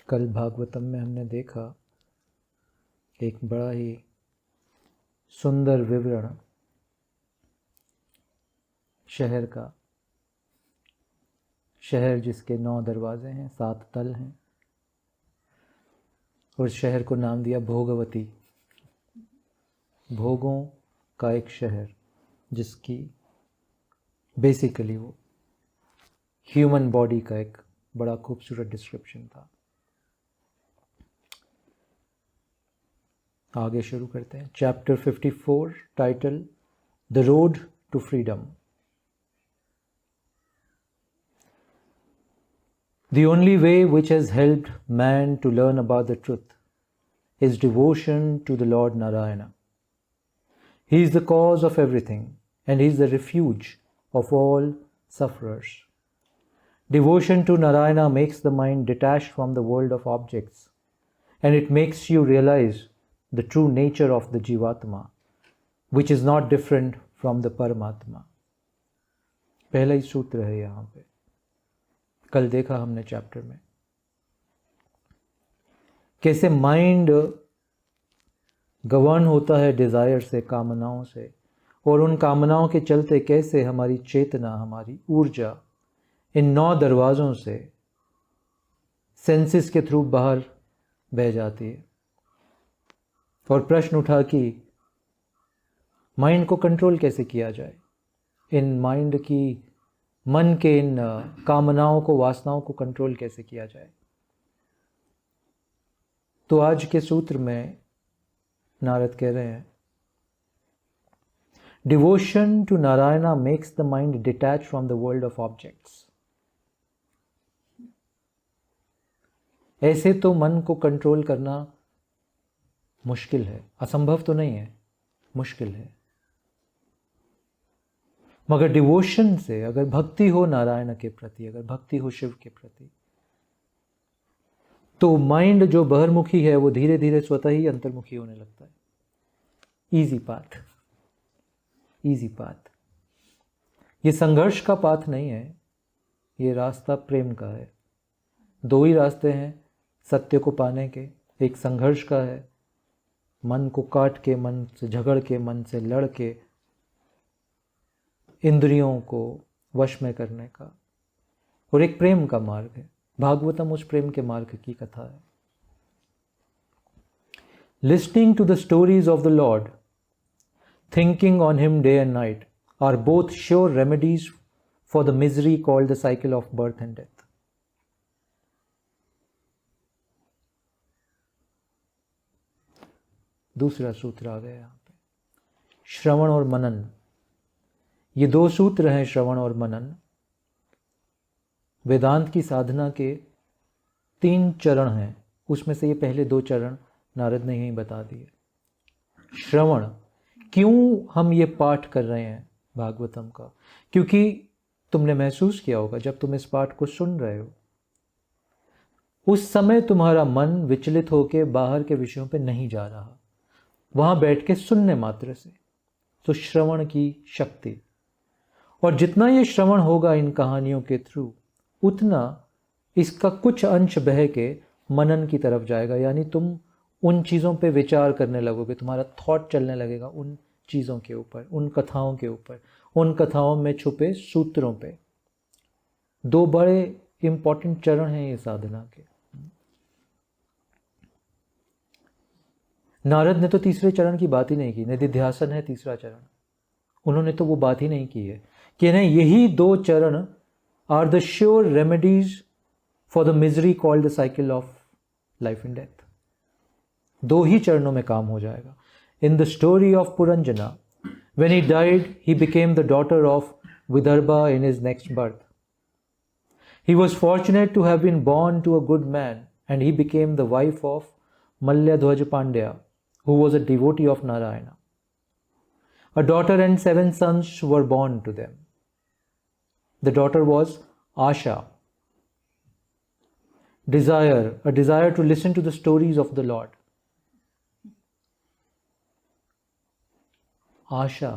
कल भागवतम में हमने देखा एक बड़ा ही सुंदर विवरण शहर का, शहर जिसके 9 दरवाजे हैं, 7 तल हैं, और शहर को नाम दिया भोगवती, भोगों का एक शहर, जिसकी बेसिकली वो ह्यूमन बॉडी का एक बड़ा खूबसूरत डिस्क्रिप्शन था। आगे शुरू करते हैं। Chapter 54, title the road to freedom. The only way which has helped man to learn about the truth is devotion to the Lord Narayana. He is the cause of everything, and he is the refuge of all sufferers. Devotion to Narayana makes the mind detached from the world of objects, and it makes you realize the true nature of the Jivatma, which is not different from the Paramatma. पहला ही सूत्र है यहाँ पे, कल देखा हमने chapter में, कैसे माइंड गवर्न होता है डिज़ायर से, कामनाओं से, और उन कामनाओं के चलते कैसे हमारी चेतना, हमारी ऊर्जा इन 9 दरवाज़ों से सेंसेस के थ्रू बाहर बह जाती है। और प्रश्न उठा कि माइंड को कंट्रोल कैसे किया जाए, इन माइंड की, मन के इन कामनाओं को, वासनाओं को कंट्रोल कैसे किया जाए। तो आज के सूत्र में नारद कह रहे हैं, devotion to Narayana makes the mind detach from the world of objects. ऐसे तो मन को कंट्रोल करना मुश्किल है, असंभव तो नहीं है, मुश्किल है, मगर डिवोशन से, अगर भक्ति हो नारायण के प्रति, अगर भक्ति हो शिव के प्रति, तो माइंड जो बहिर्मुखी है वो धीरे धीरे स्वतः ही अंतर्मुखी होने लगता है। Easy path, easy path. ये संघर्ष का पाथ नहीं है, ये रास्ता प्रेम का है। 2 ही रास्ते हैं सत्य को पाने के, एक संघर्ष का है, मन को काट के, मन से झगड़ के, मन से लड़ के इंद्रियों को वश में करने का, और एक प्रेम का मार्ग है। भागवतम उस प्रेम के मार्ग की कथा है। Listening to the stories of the lord, thinking on him day and night are both sure remedies for the misery called the cycle of birth and death. दूसरा सूत्र आ गया यहाँ पे, श्रवण और मनन। ये 2 सूत्र हैं, श्रवण और मनन। वेदांत की साधना के 3 चरण हैं, उसमें से ये पहले 2 चरण नारद ने यहीं बता दिए। श्रवण, क्यों हम ये पाठ कर रहे हैं भागवतम का? क्योंकि तुमने महसूस किया होगा, जब तुम इस पाठ को सुन रहे हो उस समय तुम्हारा मन विचलित होकर बाहर के विषयों पे नहीं जा रहा, वहां बैठ के सुनने मात्र से। तो श्रवण की शक्ति, और जितना ये श्रवण होगा इन कहानियों के थ्रू, उतना इसका कुछ अंश बह के मनन की तरफ जाएगा। यानी तुम उन चीज़ों पे विचार करने लगोगे, तुम्हारा थॉट चलने लगेगा उन चीज़ों के ऊपर, उन कथाओं के ऊपर, उन कथाओं में छुपे सूत्रों पे। 2 बड़े इंपॉर्टेंट चरण हैं ये साधना के। नारद ने तो तीसरे चरण की बात ही नहीं की, निधिध्यासन है तीसरा चरण, उन्होंने तो वो बात ही नहीं की है कि नहीं, यही 2 चरण are the sure remedies for the misery called the cycle of life and death. 2 ही चरणों में काम हो जाएगा। In the story of Puranjana, when he died, he became the daughter of Vidarbha in his next birth. He was fortunate to have been born to a good man, and he became the wife of Malyadhwaj Pandya, who was a devotee of Narayana. A daughter and 7 sons were born to them. The daughter was Asha, desire, a desire to listen to the stories of the Lord. आशा,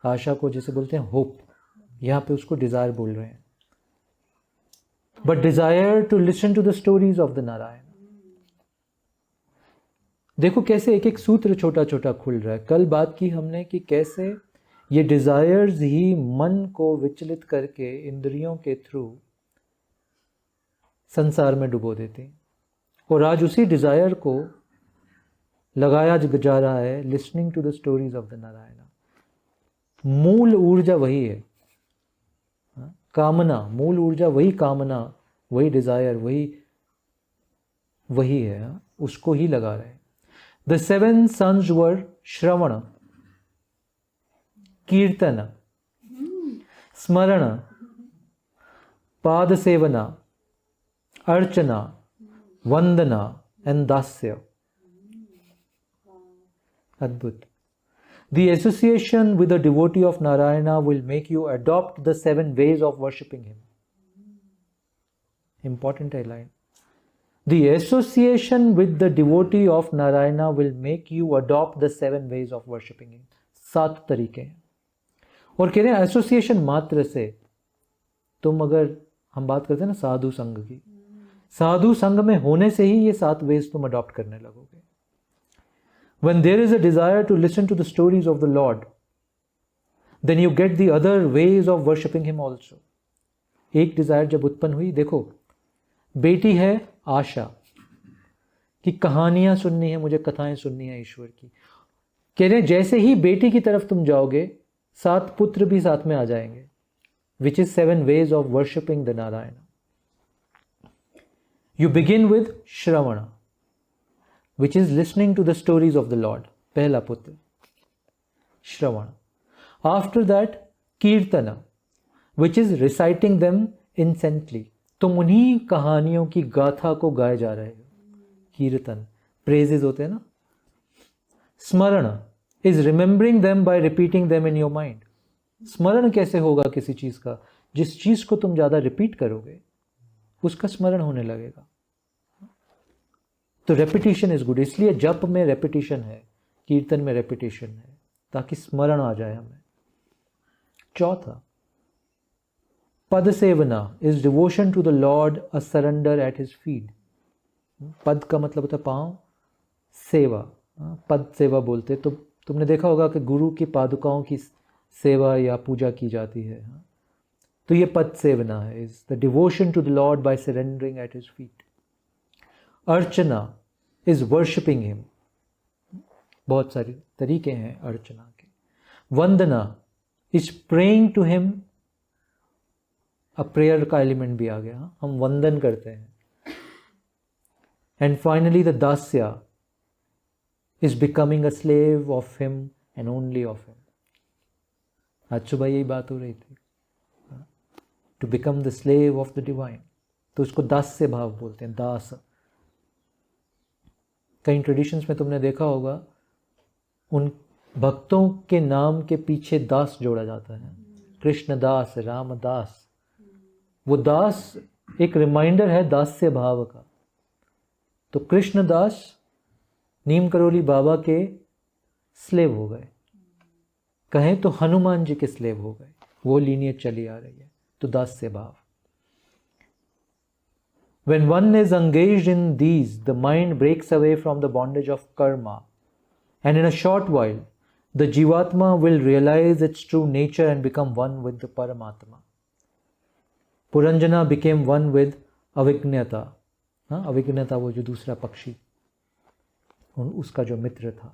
आशा को जैसे बोलते हैं hope, यहाँ पे उसको Dzire बोल रहे हैं। but desire to listen to the stories of the Narayana. देखो कैसे एक एक सूत्र छोटा छोटा खुल रहा है. कल बात की हमने कि कैसे ये डिजायर्स ही मन को विचलित करके इंद्रियों के थ्रू संसार में डुबो देते हैं. और आज उसी डिजायर को लगाया जा रहा है listening to the stories of the Narayan. मूल ऊर्जा वही है, कामना, मूल ऊर्जा वही कामना, वही डिजायर, वही है, उसको ही लगा रहे हैं. द 7 sons were श्रवण, कीर्तन, स्मरण, पाद सेवना, अर्चना, वंदना एंड दास्य. अद्भुत. The association with the devotee of Narayana will make you adopt the 7 ways of worshipping him. Important line. The association with the devotee of Narayana will make you adopt the 7 ways of worshipping him. 7 तरीके हैं. और कह रहे हैं association मात्र से, तुम अगर हम बात करते हैं ना साधु संघ की, साधु संघ में होने से ही ये 7 वेज तुम अडॉप्ट करने लगोगे. When there is a desire to listen to the stories of the Lord, then you get the other ways of worshipping him also. एक डिजायर जब उत्पन्न हुई, देखो बेटी है आशा कि कहानियां सुननी है, मुझे कथाएं सुननी है ईश्वर की. कह रहे जैसे ही बेटी की तरफ तुम जाओगे 7 पुत्र भी साथ में आ जाएंगे, which is 7 ways of worshipping the Narayana. You begin with Shravana, which is listening to the stories of the Lord. पहला पुत्र Shravana. After that Kirtana, which is reciting them incessantly. तुम उन्हीं कहानियों की गाथा को गाए जा रहे हो. कीर्तन, प्रेजेस होते हैं ना. स्मरण is remembering them by repeating them in your mind. स्मरण कैसे होगा किसी चीज का? जिस चीज को तुम ज्यादा रिपीट करोगे उसका स्मरण होने लगेगा. तो रेपिटेशन इज गुड. इसलिए जप में रेपिटेशन है, कीर्तन में रेपिटेशन है, ताकि स्मरण आ जाए हमें. चौथा पद सेवना is devotion to the lord, a surrender at his feet. पद का मतलब होता है पांव, सेवा, पद सेवा बोलते. तो तुमने देखा होगा कि गुरु की पादुकाओं की सेवा या पूजा की जाती है. तो ये पद सेवना है, is the devotion to the lord by surrendering at his feet. अर्चना इज वर्शिपिंग हिम. बहुत सारे तरीके हैं अर्चना के. वंदना इज प्रेइंग टू हिम. अब प्रेयर का एलिमेंट भी आ गया, हम वंदन करते हैं. एंड फाइनली द दास्या is becoming a slave of him and only of him. आज सुबह यही बात हो रही थी, to become the slave of the divine. तो उसको दास्य भाव बोलते हैं, दास. कई ट्रेडिशंस में तुमने देखा होगा उन भक्तों के नाम के पीछे दास जोड़ा जाता है. कृष्ण दास, राम दास. वो दास एक रिमाइंडर है दास्य भाव का. तो कृष्ण दास नीम करोली बाबा के स्लेव हो गए, कहें तो हनुमान जी के स्लेव हो गए. वो लीनियज चली आ रही है. तो दास्य भाव. When one is engaged in these, the mind breaks away from the bondage of karma, and in a short while, the Jivatma will realize its true nature and become one with the Paramatma. Puranjana became one with Avijnata. अविज्ञता वो जो दूसरा पक्षी, उसका जो मित्र था.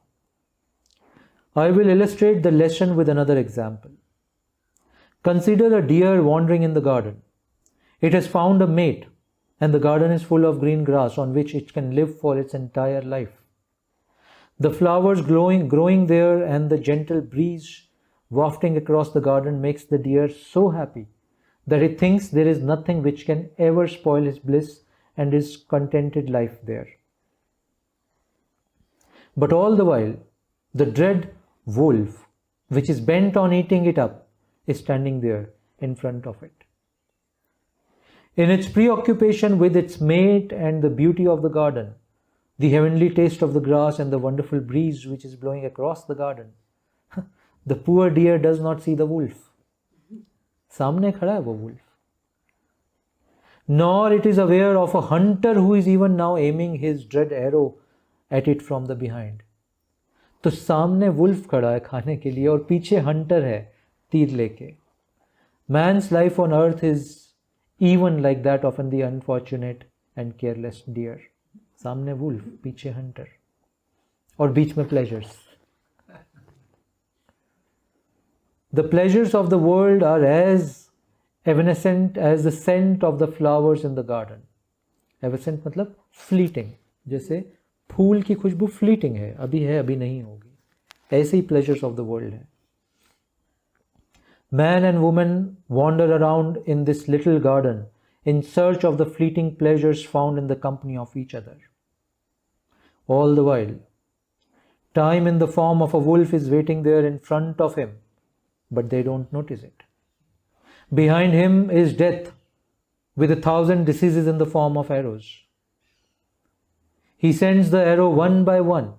I will illustrate the lesson with another example. Consider a deer wandering in the garden. It has found a mate, and the garden is full of green grass on which it can live for its entire life. The flowers growing there and the gentle breeze wafting across the garden makes the deer so happy that he thinks there is nothing which can ever spoil his bliss and his contented life there. But all the while, the dread wolf, which is bent on eating it up, is standing there in front of it. In its preoccupation with its mate and the beauty of the garden, the heavenly taste of the grass and the wonderful breeze which is blowing across the garden, the poor deer does not see the wolf. सामने खड़ा है वो wolf. nor it is aware of a hunter who is even now aiming his dread arrow at it from the behind. तो सामने wolf खड़ा है खाने के लिए और पीछे हंटर है तीर लेके. Man's life on earth is even like that of the unfortunate and careless deer. सामने वुल्फ, पीछे हंटर और बीच में pleasures. The pleasures of the world are as evanescent as the scent of the flowers in the garden. Evanescent मतलब fleeting, जैसे फूल की खुशबू fleeting है, अभी नहीं होगी. ऐसे ही pleasures of the world है. Man and woman wander around in this little garden in search of the fleeting pleasures found in the company of each other. All the while, time in the form of a wolf is waiting there in front of him, but they don't notice it. Behind him is death with 1,000 diseases in the form of arrows. He sends the arrow one by one,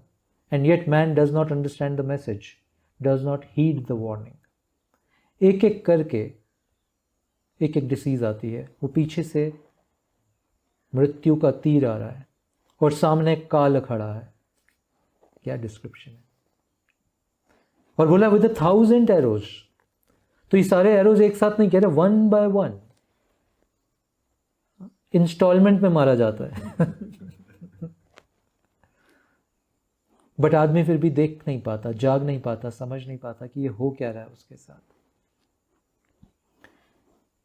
and yet man does not understand the message, does not heed the warning. एक एक करके एक एक disease आती है, वो पीछे से मृत्यु का तीर आ रहा है और सामने काल खड़ा है. क्या डिस्क्रिप्शन है. और बोला विद 1,000 एरोज. तो ये सारे एरोज एक साथ नहीं कह रहे, वन बाय वन इंस्टॉलमेंट में मारा जाता है. बट आदमी फिर भी देख नहीं पाता, जाग नहीं पाता, समझ नहीं पाता कि ये हो क्या रहा है उसके साथ.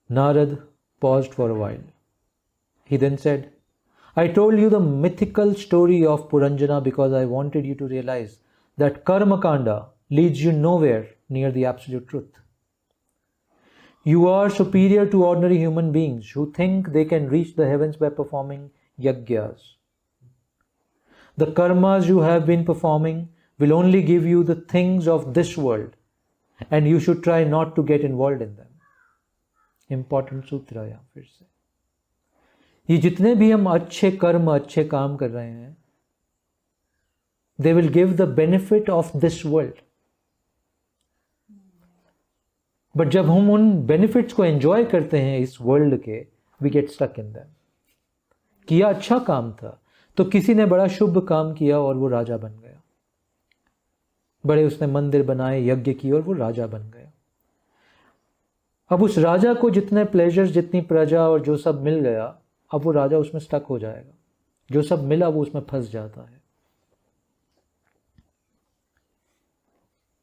Narad paused for a while. He then said, I told you the mythical story of Puranjana because I wanted you to realize that karma kanda leads you nowhere near the absolute truth. You are superior to ordinary human beings who think they can reach the heavens by performing yajnas. The karmas you have been performing will only give you the things of this world, and you should try not to get involved in them. Important सूत्र है यहाँ फिर से. ये जितने भी हम अच्छे कर्म, अच्छे काम कर रहे हैं, they will give the benefit of this world. But जब हम उन बेनिफिट्स को एंजॉय करते हैं इस वर्ल्ड के, we get stuck in them. किया अच्छा काम था, तो किसी ने बड़ा शुभ काम किया और वो राजा बन गया. बड़े उसने मंदिर बनाए, यज्ञ किए और वो राजा बन गया. अब उस राजा को जितने प्लेजर्स, जितनी प्रजा और जो सब मिल गया, अब वो राजा उसमें स्टक हो जाएगा. जो सब मिला वो उसमें फंस जाता है.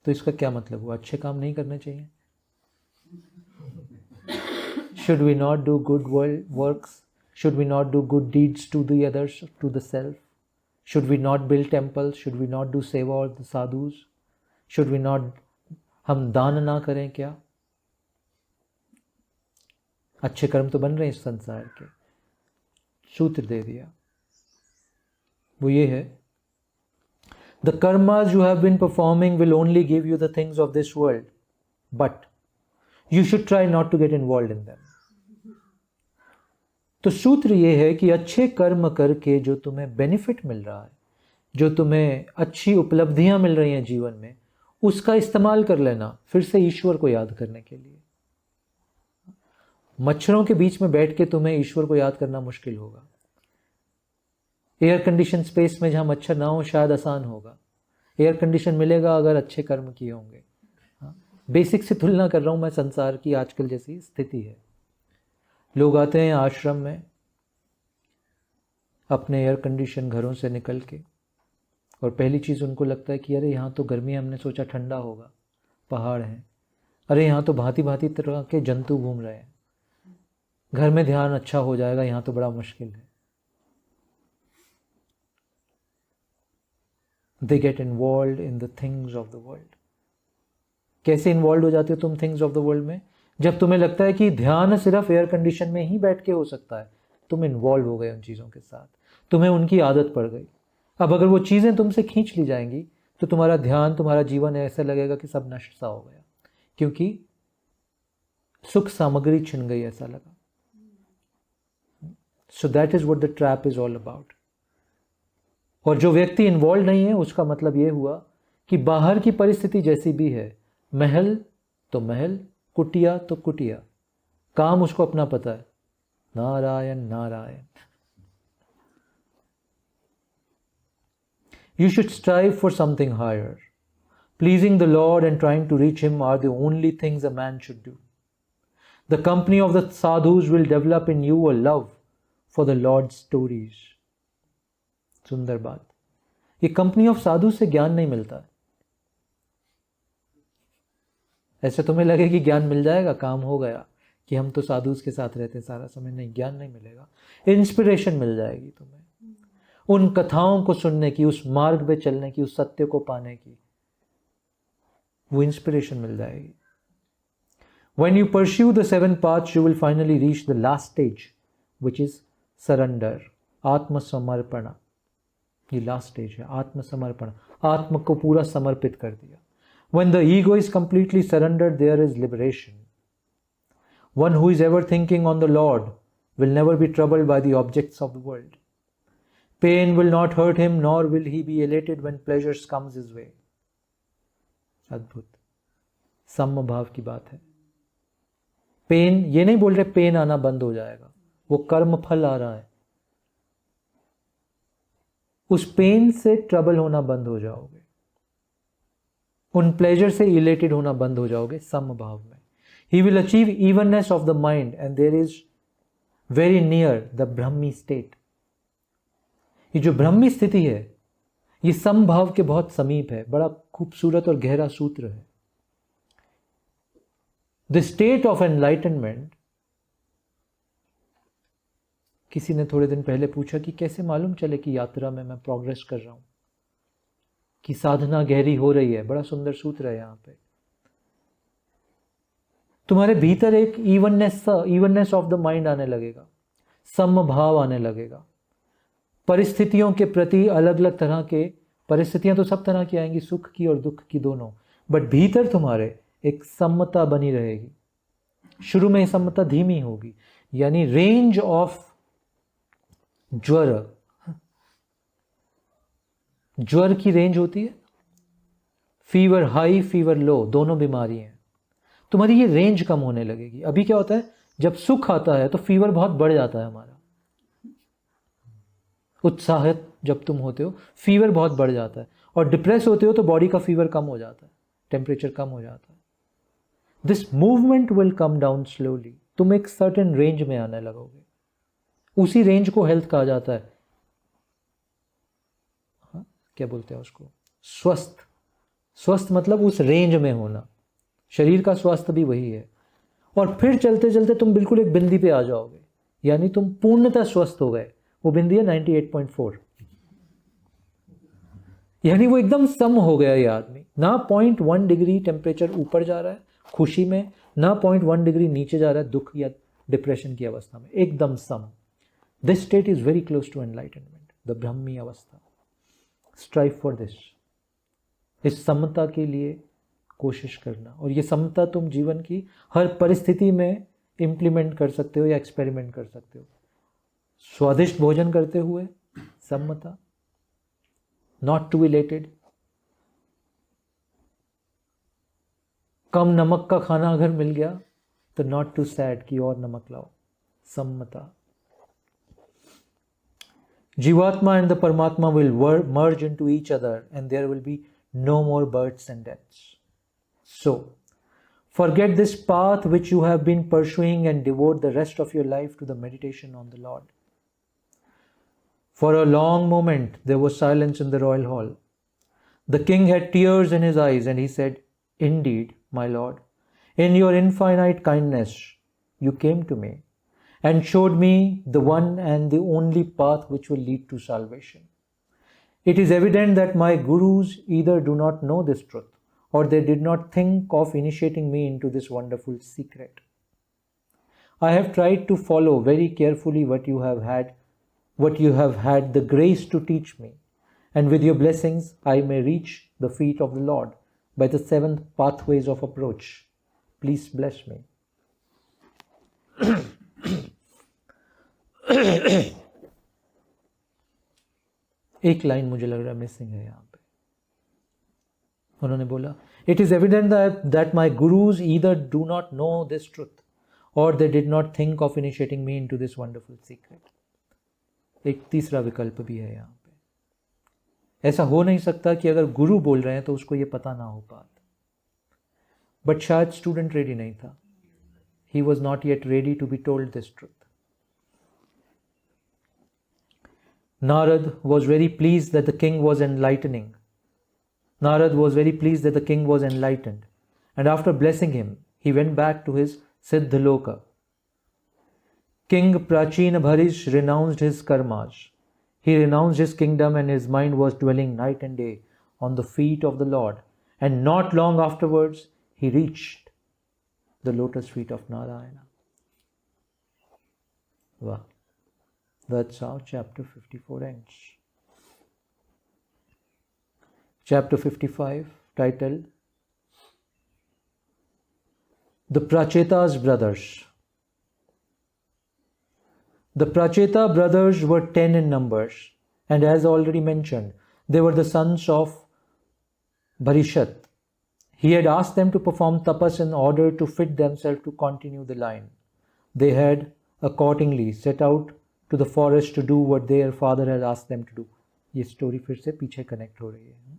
तो इसका क्या मतलब हुआ? अच्छे काम नहीं करने चाहिए. Should we not do good works? Should we not do good deeds to the others, to the self? Should we not build temples? Should we not do seva or the sadhus? Should we not, हम दान ना करें क्या? अच्छे कर्म तो बन रहे हैं इस संसार के. सूत्र दे दिया, वो ये है, the karmas you have been performing will only give you the things of this world, but you should try not to get involve in them. तो सूत्र ये है कि अच्छे कर्म करके जो तुम्हें बेनिफिट मिल रहा है, जो तुम्हें अच्छी उपलब्धियां मिल रही हैं जीवन में, उसका इस्तेमाल कर लेना फिर से ईश्वर को याद करने के लिए. मच्छरों के बीच में बैठ के तुम्हें ईश्वर को याद करना मुश्किल होगा. एयर कंडीशन स्पेस में जहाँ मच्छर ना हो शायद आसान होगा. एयर कंडीशन मिलेगा अगर अच्छे कर्म किए होंगे. बेसिक से तुलना कर रहा हूँ मैं, संसार की आजकल जैसी स्थिति है. लोग आते हैं आश्रम में अपने एयर कंडीशन घरों से निकल के, और पहली चीज़ उनको लगता है कि अरे यहाँ तो गर्मी, हमने सोचा ठंडा होगा, पहाड़ हैं. अरे यहाँ तो भांति भांति तरह के जंतु घूम रहे हैं, घर में ध्यान अच्छा हो जाएगा, यहाँ तो बड़ा मुश्किल है. They get involved in the things of the world. कैसे इन्वॉल्व हो जाते हो तुम थिंग्स ऑफ द वर्ल्ड में? जब तुम्हें लगता है कि ध्यान सिर्फ एयर कंडीशन में ही बैठ के हो सकता है, तुम इन्वॉल्व हो गए उन चीज़ों के साथ, तुम्हें उनकी आदत पड़ गई. अब अगर वो चीज़ें तुमसे खींच ली जाएंगी तो तुम्हारा ध्यान, तुम्हारा जीवन ऐसा लगेगा कि सब नष्ट सा हो गया, क्योंकि सुख सामग्री छिन गई, ऐसा लगा. So that is what the trap is all about. और जो व्यक्ति इन्वॉल्व नहीं है, उसका मतलब ये हुआ कि बाहर की परिस्थिति जैसी भी है, महल तो महल, कुटिया तो कुटिया, काम उसको अपना पता है, Narayan Narayan. You should strive for something higher. Pleasing the Lord and trying to reach Him are the only things a man should do. The company of the sadhus will develop in you a love for the Lord's stories. सुंदर बात. ये company of साधु से ज्ञान नहीं मिलता है. ऐसे तुम्हें लगे कि ज्ञान मिल जाएगा, काम हो गया, कि हम तो साधु के साथ रहते हैं सारा समय. नहीं, ज्ञान नहीं मिलेगा. इंस्पिरेशन मिल जाएगी तुम्हें, उन कथाओं को सुनने की, उस मार्ग पे चलने की, उस सत्य को पाने की, वो इंस्पिरेशन मिल जाएगी. When you pursue the seven paths, you will finally reach the last stage, which is surrender, आत्मसमर्पण. ये लास्ट स्टेज है, आत्मसमर्पण. आत्म को पूरा समर्पित कर दिया. When the ego is completely surrendered, there is liberation. One who is ever thinking on the Lord will never be troubled by the objects of the world. Pain will not hurt him, nor will he be elated when pleasures comes his way. अद्भुत सम भाव की बात है. Pen, ये नहीं बोल रहे pen आना बंद हो जाएगा, वो कर्म फल आ रहा है. उस पेन से ट्रबल होना बंद हो जाओगे, उन प्लेजर से इलेटेड होना बंद हो जाओगे सम भाव में. He will achieve evenness of the mind and there is very near the Brahmi state. ये जो ब्रह्मी स्थिति है, ये समभाव के बहुत समीप है. बड़ा खूबसूरत और गहरा सूत्र है. The state of enlightenment. किसी ने थोड़े दिन पहले पूछा कि कैसे मालूम चले कि यात्रा में मैं प्रोग्रेस कर रहा हूं, कि साधना गहरी हो रही है. बड़ा सुंदर सूत्र है यहां पे. तुम्हारे भीतर एक इवननेस ऑफ द माइंड आने लगेगा, समभाव आने लगेगा. परिस्थितियों के प्रति अलग अलग तरह के, परिस्थितियां तो सब तरह की आएंगी, सुख की और दुख की दोनों, बट भीतर तुम्हारे एक समता बनी रहेगी. शुरू में समता धीमी होगी, यानी रेंज ऑफ ज्वर की रेंज होती है, फीवर हाई फीवर लो, दोनों बीमारी हैं. तुम्हारी ये रेंज कम होने लगेगी. अभी क्या होता है, जब सुख आता है तो फीवर बहुत बढ़ जाता है हमारा. उत्साहित जब तुम होते हो फीवर बहुत बढ़ जाता है, और डिप्रेस होते हो तो बॉडी का फीवर कम हो जाता है, टेम्परेचर कम हो जाता है. This movement will come down slowly. तुम एक सर्टेन रेंज में आने लगोगे. उसी रेंज को हेल्थ कहा जाता है. हाँ, क्या बोलते हैं उसको, स्वस्थ. स्वस्थ मतलब उस रेंज में होना. शरीर का स्वास्थ्य भी वही है. और फिर चलते चलते तुम बिल्कुल एक बिंदी पे आ जाओगे, यानी तुम पूर्णतः स्वस्थ हो गए. वो बिंदी है 98.4, यानी वो एकदम सम हो गया ये आदमी. ना 0.1 डिग्री टेम्परेचर ऊपर जा रहा है खुशी में, ना 0.1 डिग्री नीचे जा रहा है दुख या डिप्रेशन की अवस्था में, एकदम सम. This state is very close to enlightenment, the ब्रह्मी अवस्था. Strive for this. इस समता के लिए कोशिश करना. और ये समता तुम जीवन की हर परिस्थिति में इंप्लीमेंट कर सकते हो या एक्सपेरिमेंट कर सकते हो. स्वादिष्ट भोजन करते हुए समता, नॉट टू इलेटेड. कम नमक का खाना अगर मिल गया तो नॉट टू सैड कि और नमक लाओ, समता. जीवात्मा एंड द परमात्मा will merge into each other and there will be no more births and deaths. So, forget this path which you have been pursuing and devote the rest of your life to the meditation on the Lord. For a long moment there was silence in the royal hall. The king had tears in his eyes and he said, "Indeed, my lord, in your infinite kindness you came to me and showed me the one and the only path which will lead to salvation. It is evident that my gurus either do not know this truth or they did not think of initiating me into this wonderful secret. I have tried to follow very carefully what you have had the grace to teach me, and with your blessings I may reach the feet of the Lord by the 7 pathways of approach. Please bless me." एक line मुझे लग रहा है missing है यहाँ पे. उन्होंने बोला, "It is evident that my gurus either do not know this truth or they did not think of initiating me into this wonderful secret. एक तीसरा विकल्प भी है यहाँ पे. ऐसा हो नहीं सकता कि अगर गुरु बोल रहे हैं तो उसको ये पता ना हो बात. बट शायद स्टूडेंट रेडी नहीं था. He was not yet ready to be told this truth. Narad was very pleased that the king was enlightening. Narad was very pleased that the king was enlightened. And after blessing him, he went back to his Siddhaloka. King Prachina Bharish renounced his karmas. He renounced his kingdom and his mind was dwelling night and day on the feet of the Lord. And not long afterwards, he reached the lotus feet of Narayana. Wow. That's how chapter 54 ends. Chapter 55, titled The Pracheta's Brothers. The Pracheta brothers were 10 in numbers, and as already mentioned, they were the sons of Bharishat. He had asked them to perform tapas in order to fit themselves to continue the line. They had accordingly set out to the forest to do what their father had asked them to do. ये story फिर से पीछे connect हो रही है.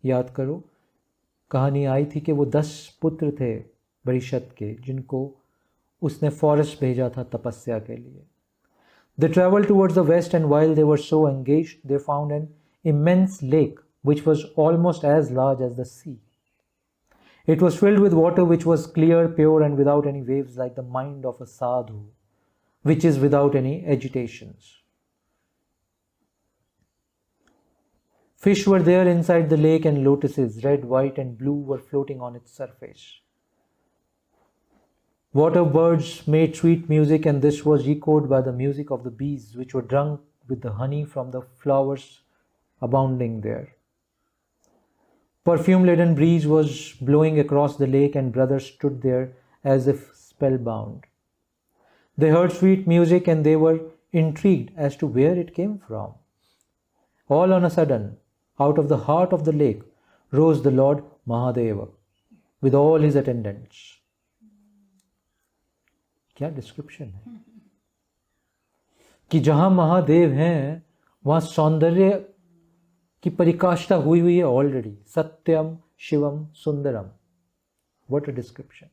याद करो, कहानी आई थी कि वो 10 पुत्र थे बरिशत के, जिनको उसने फॉरेस्ट भेजा था तपस्या के लिए. They traveled towards the west, and while they were so engaged, they found an immense lake which was almost as large as the sea. It was filled with water which was clear, pure, and without any waves, like the mind of a sadhu, which is without any agitations. Fish were there inside the lake, and lotuses, red, white, and blue, were floating on its surface. Water birds made sweet music, and this was echoed by the music of the bees, which were drunk with the honey from the flowers abounding there. Perfume-laden breeze was blowing across the lake, and brothers stood there as if spellbound. They heard sweet music, and they were intrigued as to where it came from. All on a sudden, out of the heart of the lake, rose the Lord Mahadeva with all his attendants. क्या description है कि जहां महादेव हैं वहां सौंदर्य की परिकाष्ठा हुई हुई है already. Satyam Shivam Sundaram. What a description.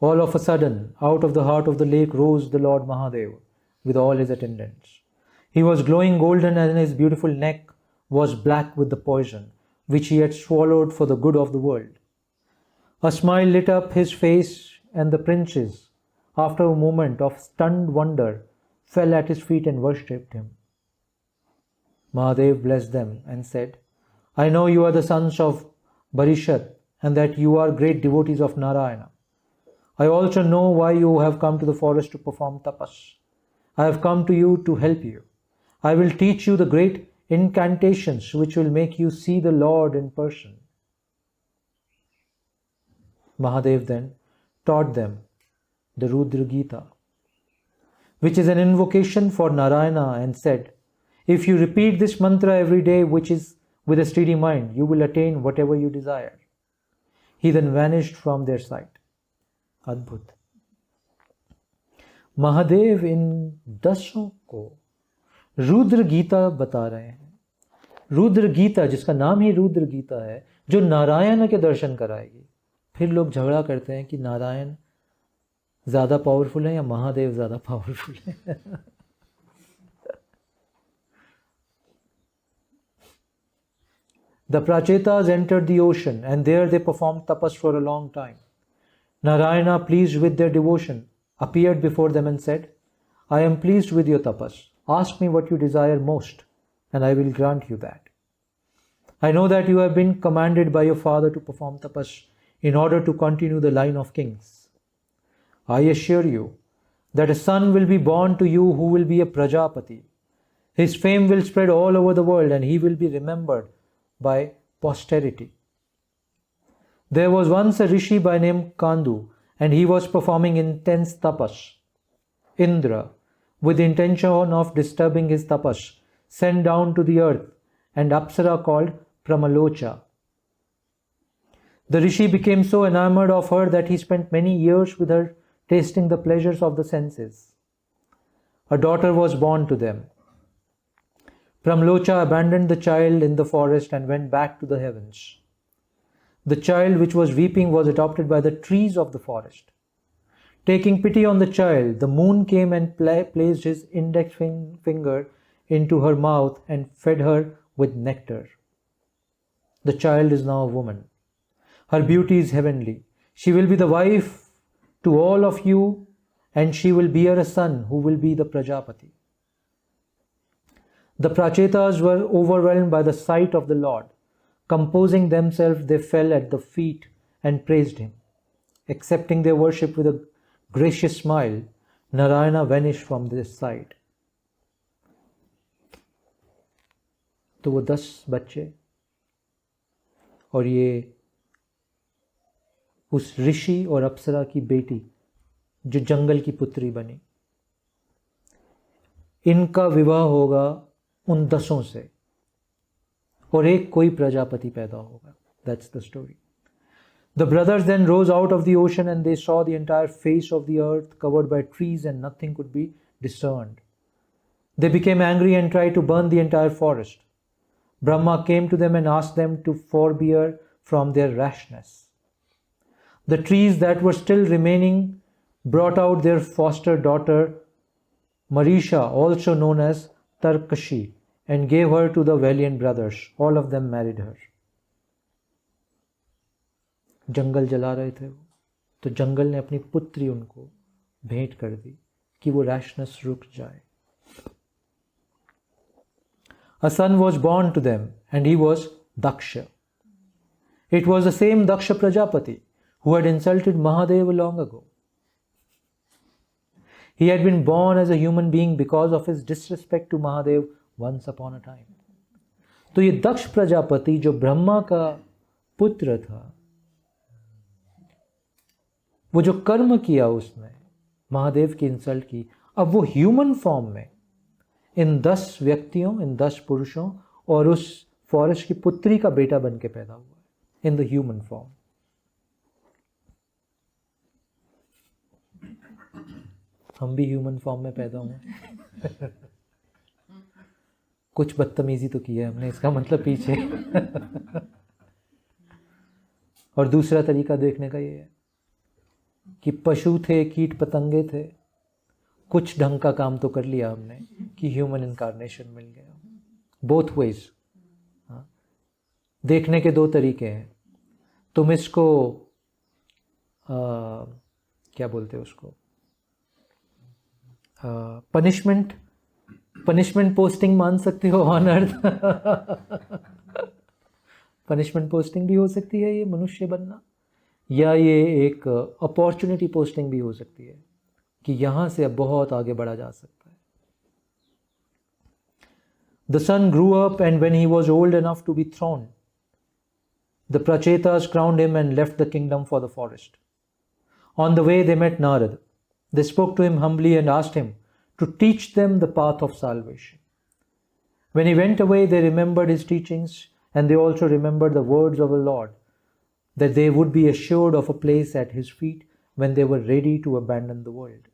All of a sudden, out of the heart of the lake rose the Lord Mahadeva with all his attendants. He was glowing golden, and his beautiful neck was black with the poison which he had swallowed for the good of the world. A smile lit up his face, and the princes, after a moment of stunned wonder, fell at his feet and worshipped him. Mahadev blessed them and said, I know you are the sons of Bharishat, and that you are great devotees of Narayana. I also know why you have come to the forest to perform tapas. I have come to you to help you. I will teach you the great incantations which will make you see the Lord in person. Mahadev then taught them the Rudra Gita, which is an invocation for Narayana, and said, if you repeat this mantra every day, which is with a steady mind, you will attain whatever you desire. He then vanished from their sight. अद्भुत. महादेव इन 10 को रुद्र गीता बता रहे हैं. रुद्र गीता, जिसका नाम ही रुद्र गीता है, जो नारायण के दर्शन कराएगी. फिर लोग झगड़ा करते हैं कि नारायण ज़्यादा पावरफुल है या महादेव ज़्यादा पावरफुल है. The Prachetas entered the ocean, and there they performed tapas for a long time. Narayana, pleased with their devotion, appeared before them and said, I am pleased with your tapas. Ask me what you desire most, and I will grant you that. I know that you have been commanded by your father to perform tapas in order to continue the line of kings. I assure you that a son will be born to you who will be a Prajapati. His fame will spread all over the world, and he will be remembered by posterity. There was once a rishi by name Kandu, and he was performing intense tapas. Indra, with the intention of disturbing his tapas, sent down to the earth an apsara called Pramalocha. The rishi became so enamored of her that he spent many years with her, tasting the pleasures of the senses. A daughter was born to them. Pramlocha abandoned the child in the forest and went back to the heavens. The child which was weeping was adopted by the trees of the forest. Taking pity on the child, the moon came and placed his index finger into her mouth and fed her with nectar. The child is now a woman. Her beauty is heavenly. She will be the wife to all of you, and she will bear a son who will be the Prajapati. The Prachetas were overwhelmed by the sight of the Lord. Composing themselves, they fell at the feet and praised him. Accepting their worship with a gracious smile, Narayana vanished from their sight. तो वो 10 बच्चे और ये उस ऋषि और अप्सरा की बेटी जो जंगल की पुत्री बनी, इनका विवाह होगा उन 10 से और एक कोई प्रजापति पैदा होगा. That's the story. The brothers then rose out of the ocean and they saw the entire face of the earth covered by trees and nothing could be discerned. They became angry and tried to burn the entire forest. Brahma came to them and asked them to forbear from their rashness. The trees that were still remaining brought out their foster daughter Marisha, also known as Tarkashi, and gave her to the valiant brothers. All of them married her. जंगल जला रहे थे वो, तो जंगल ने अपनी पुत्री उनको भेंट कर दी कि वो रैशनेस रुक जाए. A son was born to them and he was Daksha. It was the same Daksha Prajapati who had insulted Mahadeva long ago. He had been born as a human being because of his disrespect to Mahadev once upon a time. तो ये दक्ष प्रजापति जो ब्रह्मा का पुत्र था, वो जो कर्म किया उसने, महादेव की इंसल्ट की, अब वो ह्यूमन फॉर्म में इन 10 व्यक्तियों, इन 10 पुरुषों और उस फॉरेस्ट की पुत्री का बेटा बन के पैदा हुआ है, इन द ह्यूमन फॉर्म. हम भी ह्यूमन फॉर्म में पैदा हुए. कुछ बदतमीजी तो की है हमने, इसका मतलब पीछे. और दूसरा तरीका देखने का ये है कि पशु थे, कीट पतंगे थे, कुछ ढंग का काम तो कर लिया हमने कि ह्यूमन इनकारनेशन मिल गया. Both ways. देखने के 2 तरीके हैं. तुम इसको क्या बोलते हो उसको, पनिशमेंट पोस्टिंग मान सकते हो ऑन अर्थ. पनिशमेंट पोस्टिंग भी हो सकती है ये मनुष्य बनना, या ये एक अपॉर्चुनिटी पोस्टिंग भी हो सकती है कि यहाँ से अब बहुत आगे बढ़ा जा सकता है. The son grew up and when he was old enough to be thrown, the Prachetas crowned him and left the kingdom for the forest. On the way they met Narad. They spoke to him humbly and asked him to teach them the path of salvation. When he went away, they remembered his teachings and they also remembered the words of the Lord, that they would be assured of a place at his feet when they were ready to abandon the world.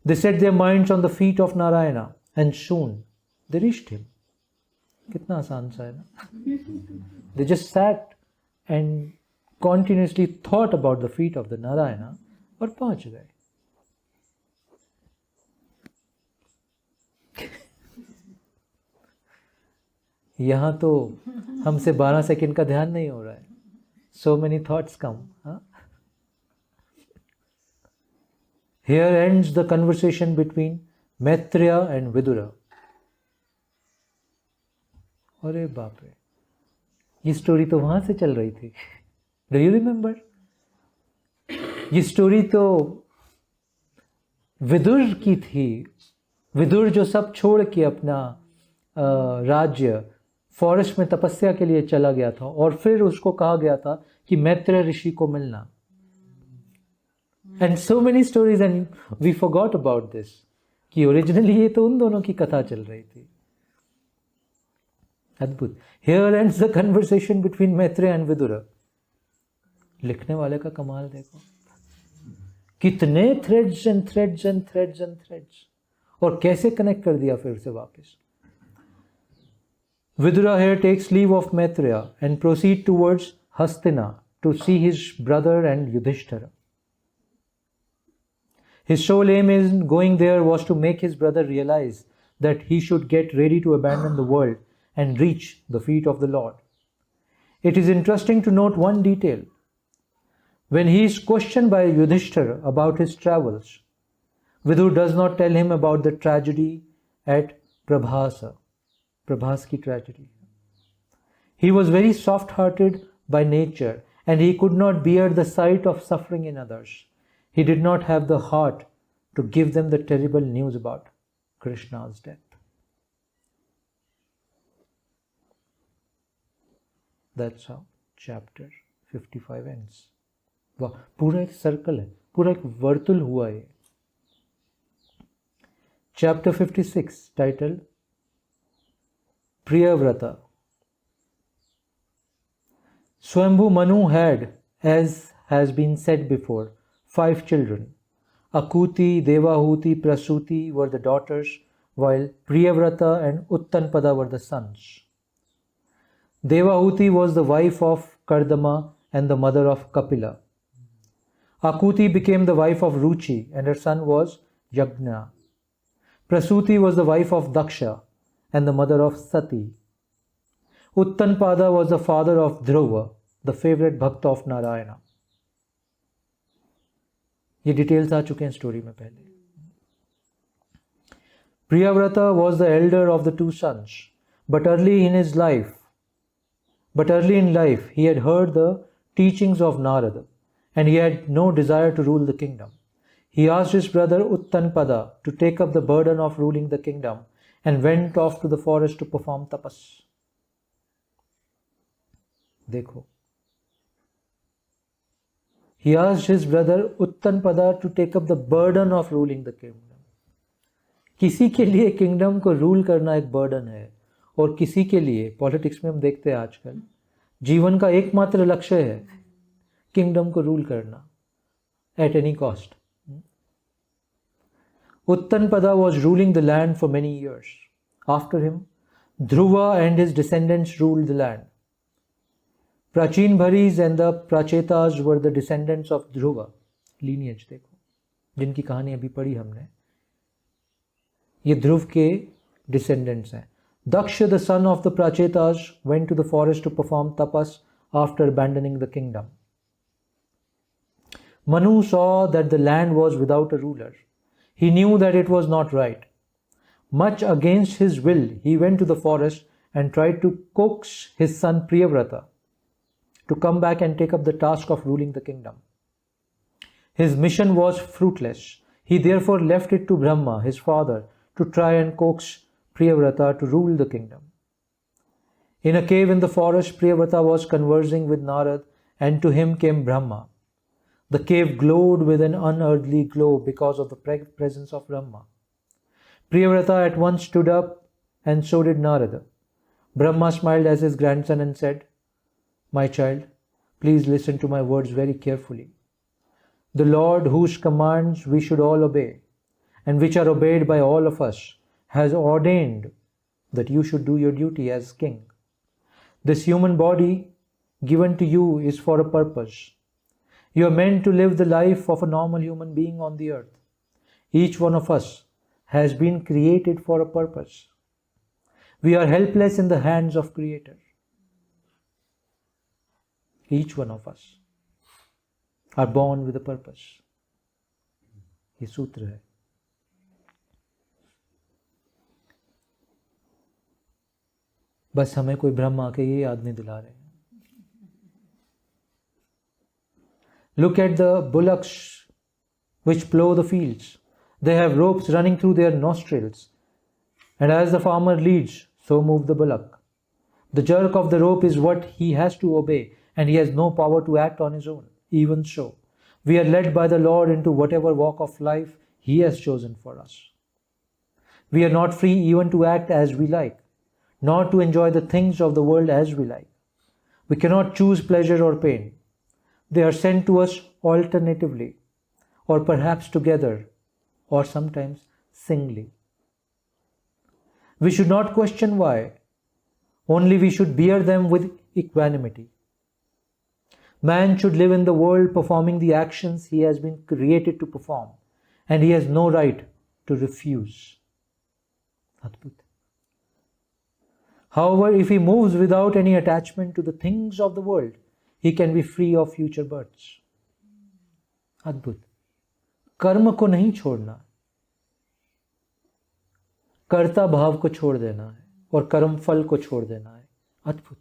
They set their minds on the feet of Narayana and soon they reached him. कितना आसान सा है ना. They just sat and continuously thought about the feet of the Narayana और पहुंच गए. यहाँ तो हमसे 12 सेकंड का ध्यान नहीं हो रहा है. So many thoughts come. Huh? Here ends the conversation between Maitreya and Vidura. अरे बाप रे, ये स्टोरी तो वहां से चल रही थी. Do you remember? ये स्टोरी तो विदुर की थी. विदुर जो सब छोड़ के अपना राज्य फॉरेस्ट में तपस्या के लिए चला गया था और फिर उसको कहा गया था कि मैत्रेय ऋषि को मिलना. And so many stories and we forgot about this कि ओरिजिनली ये तो उन दोनों की कथा चल रही थी. अद्भुत. Here ends the conversation between Maitreya and Vidura. लिखने वाले का कमाल देखो, कितने threads and threads and threads and threads, और कैसे कनेक्ट कर दिया फिर से वापस. Vidura here takes leave of Maitreya and proceed towards Hastina to see his brother and Yudhishthira. His sole aim in going there was to make his brother realize that he should get ready to abandon the world and reach the feet of the Lord. It is interesting to note one detail. When he is questioned by Yudhishthira about his travels, Vidur does not tell him about the tragedy at Prabhasa. Prabhas ki tragedy. He was very soft-hearted by nature and he could not bear the sight of suffering in others. He did not have the heart to give them the terrible news about Krishna's death. That's how chapter 55 ends. वाह, पूरा एक circle है, पूरा एक वर्तुल हुआ है. Chapter 56 titled Priyavrata. Swambhu Manu had, as has been said before, 5 children. Akuti, Devahuti, Prasuti were the daughters, while Priyavrata and Uttanpada were the sons. Devahuti was the wife of Kardama and the mother of Kapila. Akuti became the wife of Ruchi and her son was Yagna. Prasuti was the wife of Daksha and the mother of Sati. Uttanpada was the father of Dhruva, the favorite bhakta of Narayana. ये details आ चुके हैं story में पहले. Priyavrata was the elder of the 2 sons, but early in life he had heard the teachings of Narada and he had no desire to rule the kingdom. He asked his brother Uttanpada to take up the burden of ruling the kingdom and went off to the forest to perform tapas. देखो, he asked his brother Uttanpada to take up the burden of ruling the kingdom. किसी के लिए kingdom को rule करना एक burden है और किसी के लिए, पॉलिटिक्स में हम देखते हैं आजकल, जीवन का एकमात्र लक्ष्य है किंगडम को रूल करना at any cost. Uttanpada was ruling the land for many years. After him, Dhruva and his descendants ruled the land. Prachinbharis and the Prachetas were the descendants of Dhruva. Lineage देखो, जिनकी कहानी अभी पढ़ी हमने, ये ध्रुव के descendants हैं. Daksha, the son of the Prachetas, went to the forest to perform tapas after abandoning the kingdom. Manu saw that the land was without a ruler. He knew that it was not right. Much against his will, he went to the forest and tried to coax his son Priyavrata to come back and take up the task of ruling the kingdom. His mission was fruitless. He therefore left it to Brahma, his father, to try and coax Priyavrata to rule the kingdom. In a cave in the forest, Priyavrata was conversing with Narad, and to him came Brahma. The cave glowed with an unearthly glow because of the presence of Brahma. Priyavrata at once stood up, and so did Narada. Brahma smiled as his grandson and said, "My child, please listen to my words very carefully. The Lord, whose commands we should all obey, and which are obeyed by all of us, has ordained that you should do your duty as king. This human body given to you is for a purpose. You are meant to live the life of a normal human being on the earth. Each one of us has been created for a purpose. We are helpless in the hands of Creator. Each one of us are born with a purpose." ये सूत्र है. बस हमें कोई ब्रह्म आके ये याद नहीं दिला रहे. Look at the bullocks which plough the fields. They have ropes running through their nostrils, and as the farmer leads, so move the bullock. The jerk of the rope is what he has to obey, and he has no power to act on his own. Even so, we are led by the Lord into whatever walk of life He has chosen for us. We are not free even to act as we like, nor to enjoy the things of the world as we like. We cannot choose pleasure or pain. They are sent to us alternatively, or perhaps together, or sometimes singly. We should not question why, only we should bear them with equanimity. Man should live in the world performing the actions he has been created to perform, and he has no right to refuse. Adbhut. However, if he moves without any attachment to the things of the world, he can be free of future births. Adbhut. कर्म को नहीं छोड़ना, कर्ता भाव को छोड़ देना है और कर्म फल को छोड़ देना है. अद्भुत.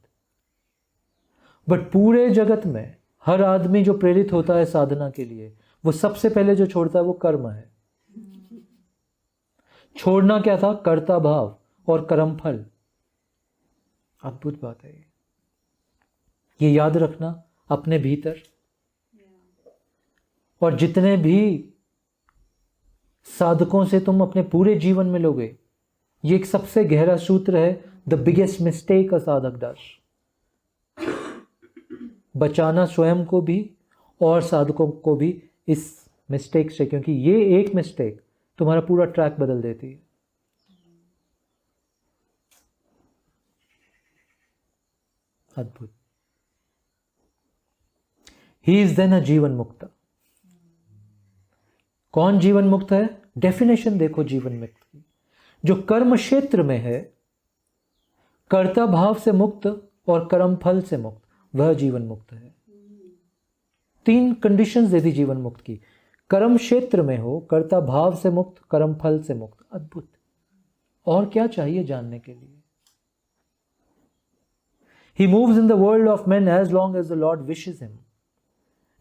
बट पूरे जगत में हर आदमी जो प्रेरित होता है साधना के लिए, वो सबसे पहले जो छोड़ता है वो कर्म है. छोड़ना क्या था? कर्ता भाव और कर्म फल. अद्भुत बात है ये याद रखना अपने भीतर. और जितने भी साधकों से तुम अपने पूरे जीवन में लोगे, ये एक सबसे गहरा सूत्र है. द बिगेस्ट मिस्टेक अ साधक डज. बचाना स्वयं को भी और साधकों को भी इस मिस्टेक से, क्योंकि ये एक मिस्टेक तुम्हारा पूरा ट्रैक बदल देती है. अद्भुत. ही इज देन अ जीवन मुक्त. कौन जीवन मुक्त है? डेफिनेशन देखो जीवन मुक्त की. जो कर्म क्षेत्र में है, कर्ता भाव से मुक्त और कर्म फल से मुक्त, वह जीवन मुक्त है. 3 कंडीशंस दे दी जीवन मुक्त की. कर्म क्षेत्र में हो, कर्ता भाव से मुक्त, कर्म फल से मुक्त. अद्भुत. और क्या चाहिए जानने के लिए? He moves in the world of men as long as the Lord wishes him.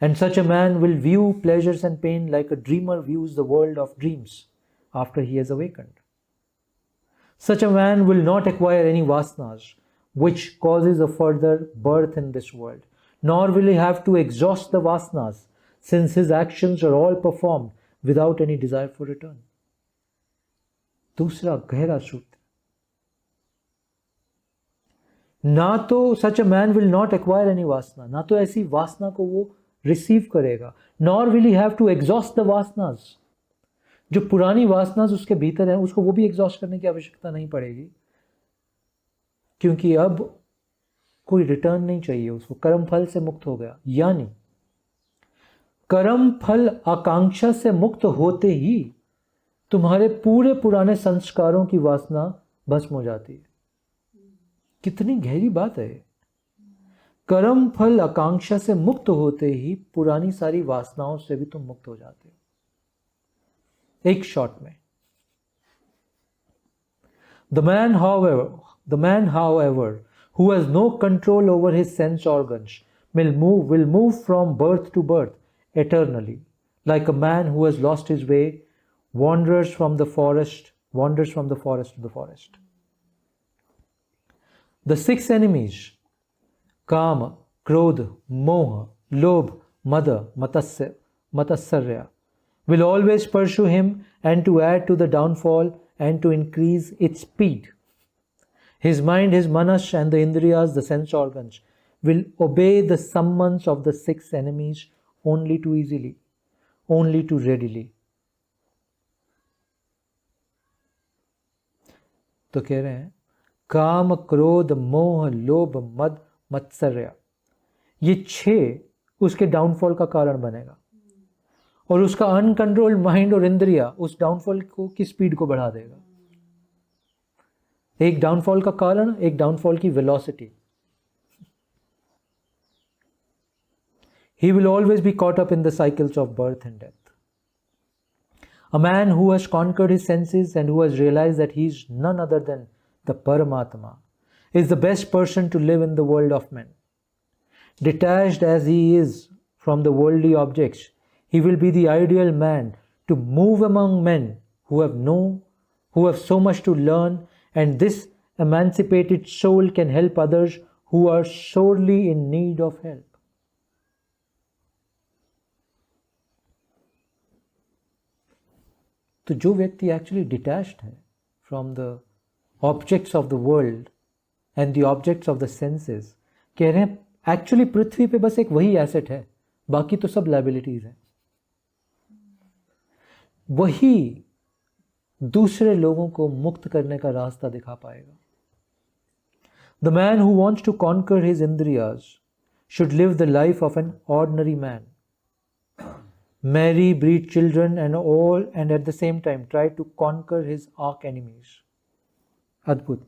And such a man will view pleasures and pain like a dreamer views the world of dreams after he has awakened. Such a man will not acquire any vasanas which causes a further birth in this world, nor will he have to exhaust the vasanas, since his actions are all performed without any desire for return. दूसरा गहरा सूत्र. ना तो such a man will not acquire any वासना, ना तो ऐसी वासना को वो रिसीव करेगा. Nor will he have to exhaust the वासनास. जो पुरानी वासनास उसके भीतर है, उसको वो भी एग्जॉस्ट करने की आवश्यकता नहीं पड़ेगी, क्योंकि अब कोई रिटर्न नहीं चाहिए उसको. कर्म फल से मुक्त हो गया. यानी कर्म फल आकांक्षा से मुक्त होते ही तुम्हारे पूरे पुराने संस्कारों की वासना भस्म हो जाती है. कितनी गहरी बात है. कर्म फल आकांक्षा से मुक्त होते ही पुरानी सारी वासनाओं से भी तुम मुक्त हो जाते हो. एक शॉट में. The man, however, who has no control over his sense organs will move from birth to birth eternally, like a man who has lost his way wanders from the forest to the forest. The 6 enemies, Kama, Krodha, Moha, Lobh, Mada, Matsarya, will always pursue him, and to add to the downfall and to increase its speed. His mind, his manas, and the indriyas, the sense organs, will obey the summons of the 6 enemies only too easily, only too readily. तो कह रहे हैं काम, क्रोध, मोह, लोभ, मद, मत्सर्य, ये 6 उसके डाउनफॉल का कारण बनेगा. और उसका अनकंट्रोल्ड माइंड और इंद्रिया उस डाउनफॉल की स्पीड को बढ़ा देगा. एक डाउनफॉल का कारण, एक डाउनफॉल की velocity. He will always be caught up in the cycles of birth and death. A man who has conquered his senses and who has realized that he is none other than the Paramatma is the best person to live in the world of men. Detached as he is from the worldly objects, he will be the ideal man to move among men who have so much to learn, and this emancipated soul can help others who are sorely in need of help. तो जो व्यक्ति actually detached है from the objects of the world and the objects of the senses, कह रहे हैं actually पृथ्वी पे बस एक वही एसेट है बाकी तो सब लाइबिलिटीज हैं। वही दूसरे लोगों को मुक्त करने का रास्ता दिखा पाएगा। The man who wants to conquer his इंद्रियाज should live the life of an ordinary man, marry, breed children and at the same time try to conquer his arch enemies. अद्भुत।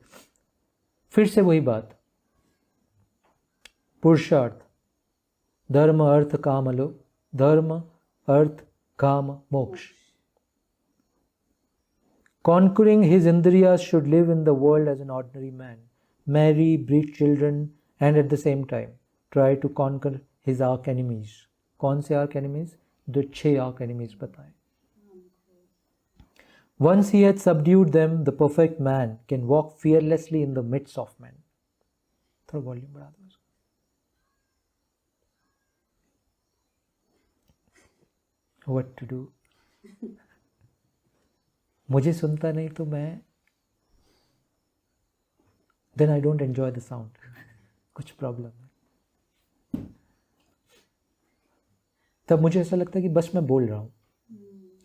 फिर से वही बात, पुरुषार्थ, धर्म अर्थ काम धर्म अर्थ काम मोक्ष। Conquering his indriyas should live in the world as an ordinary man, marry, breed children and at the same time try to conquer his arch enemies. कौन से arch enemies? जो 6 arch enemies बताए। Once he had subdued them, the perfect man can walk fearlessly in the midst of men. थोड़ा volume बढ़ा दो उसको। What to do? मुझे सुनता नहीं तो मैं then I don't enjoy the sound. कुछ प्रॉब्लम है। तब मुझे ऐसा लगता है कि बस मैं बोल रहा हूँ,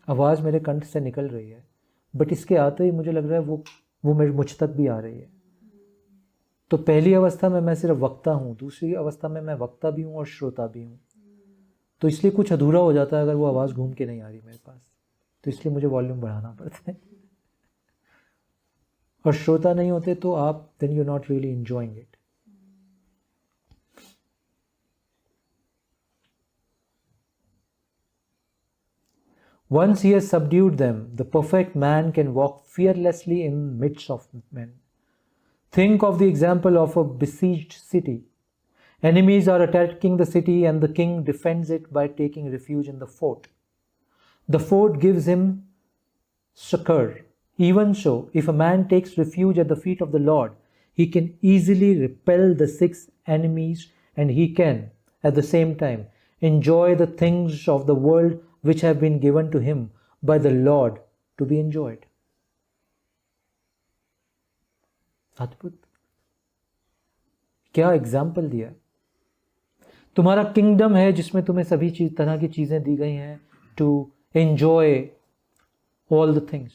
आवाज़ मेरे कंठ से निकल रही है, बट इसके आते ही मुझे लग रहा है वो मेरे मुझ तक भी आ रही है। तो पहली अवस्था में मैं सिर्फ वक्ता हूँ, दूसरी अवस्था में मैं वक्ता भी हूँ और श्रोता भी हूँ। तो इसलिए कुछ अधूरा हो जाता है अगर वो आवाज़ घूम के नहीं आ रही मेरे पास, तो इसलिए मुझे वॉल्यूम बढ़ाना पड़ता है। और श्रोता नहीं होते तो आप then you're not really enjoying it. Once he has subdued them, the perfect man can walk fearlessly in midst of men. Think of the example of a besieged city. Enemies are attacking the city and the king defends it by taking refuge in the fort. The fort gives him succor. Even so, if a man takes refuge at the feet of the Lord, he can easily repel the 6 enemies and he can, at the same time, enjoy the things of the world which have been given to him by the Lord to be enjoyed. अद्भुत, क्या example दिया। तुम्हारा kingdom है जिसमें तुम्हें सभी तरह की चीजें दी गई हैं to enjoy all the things,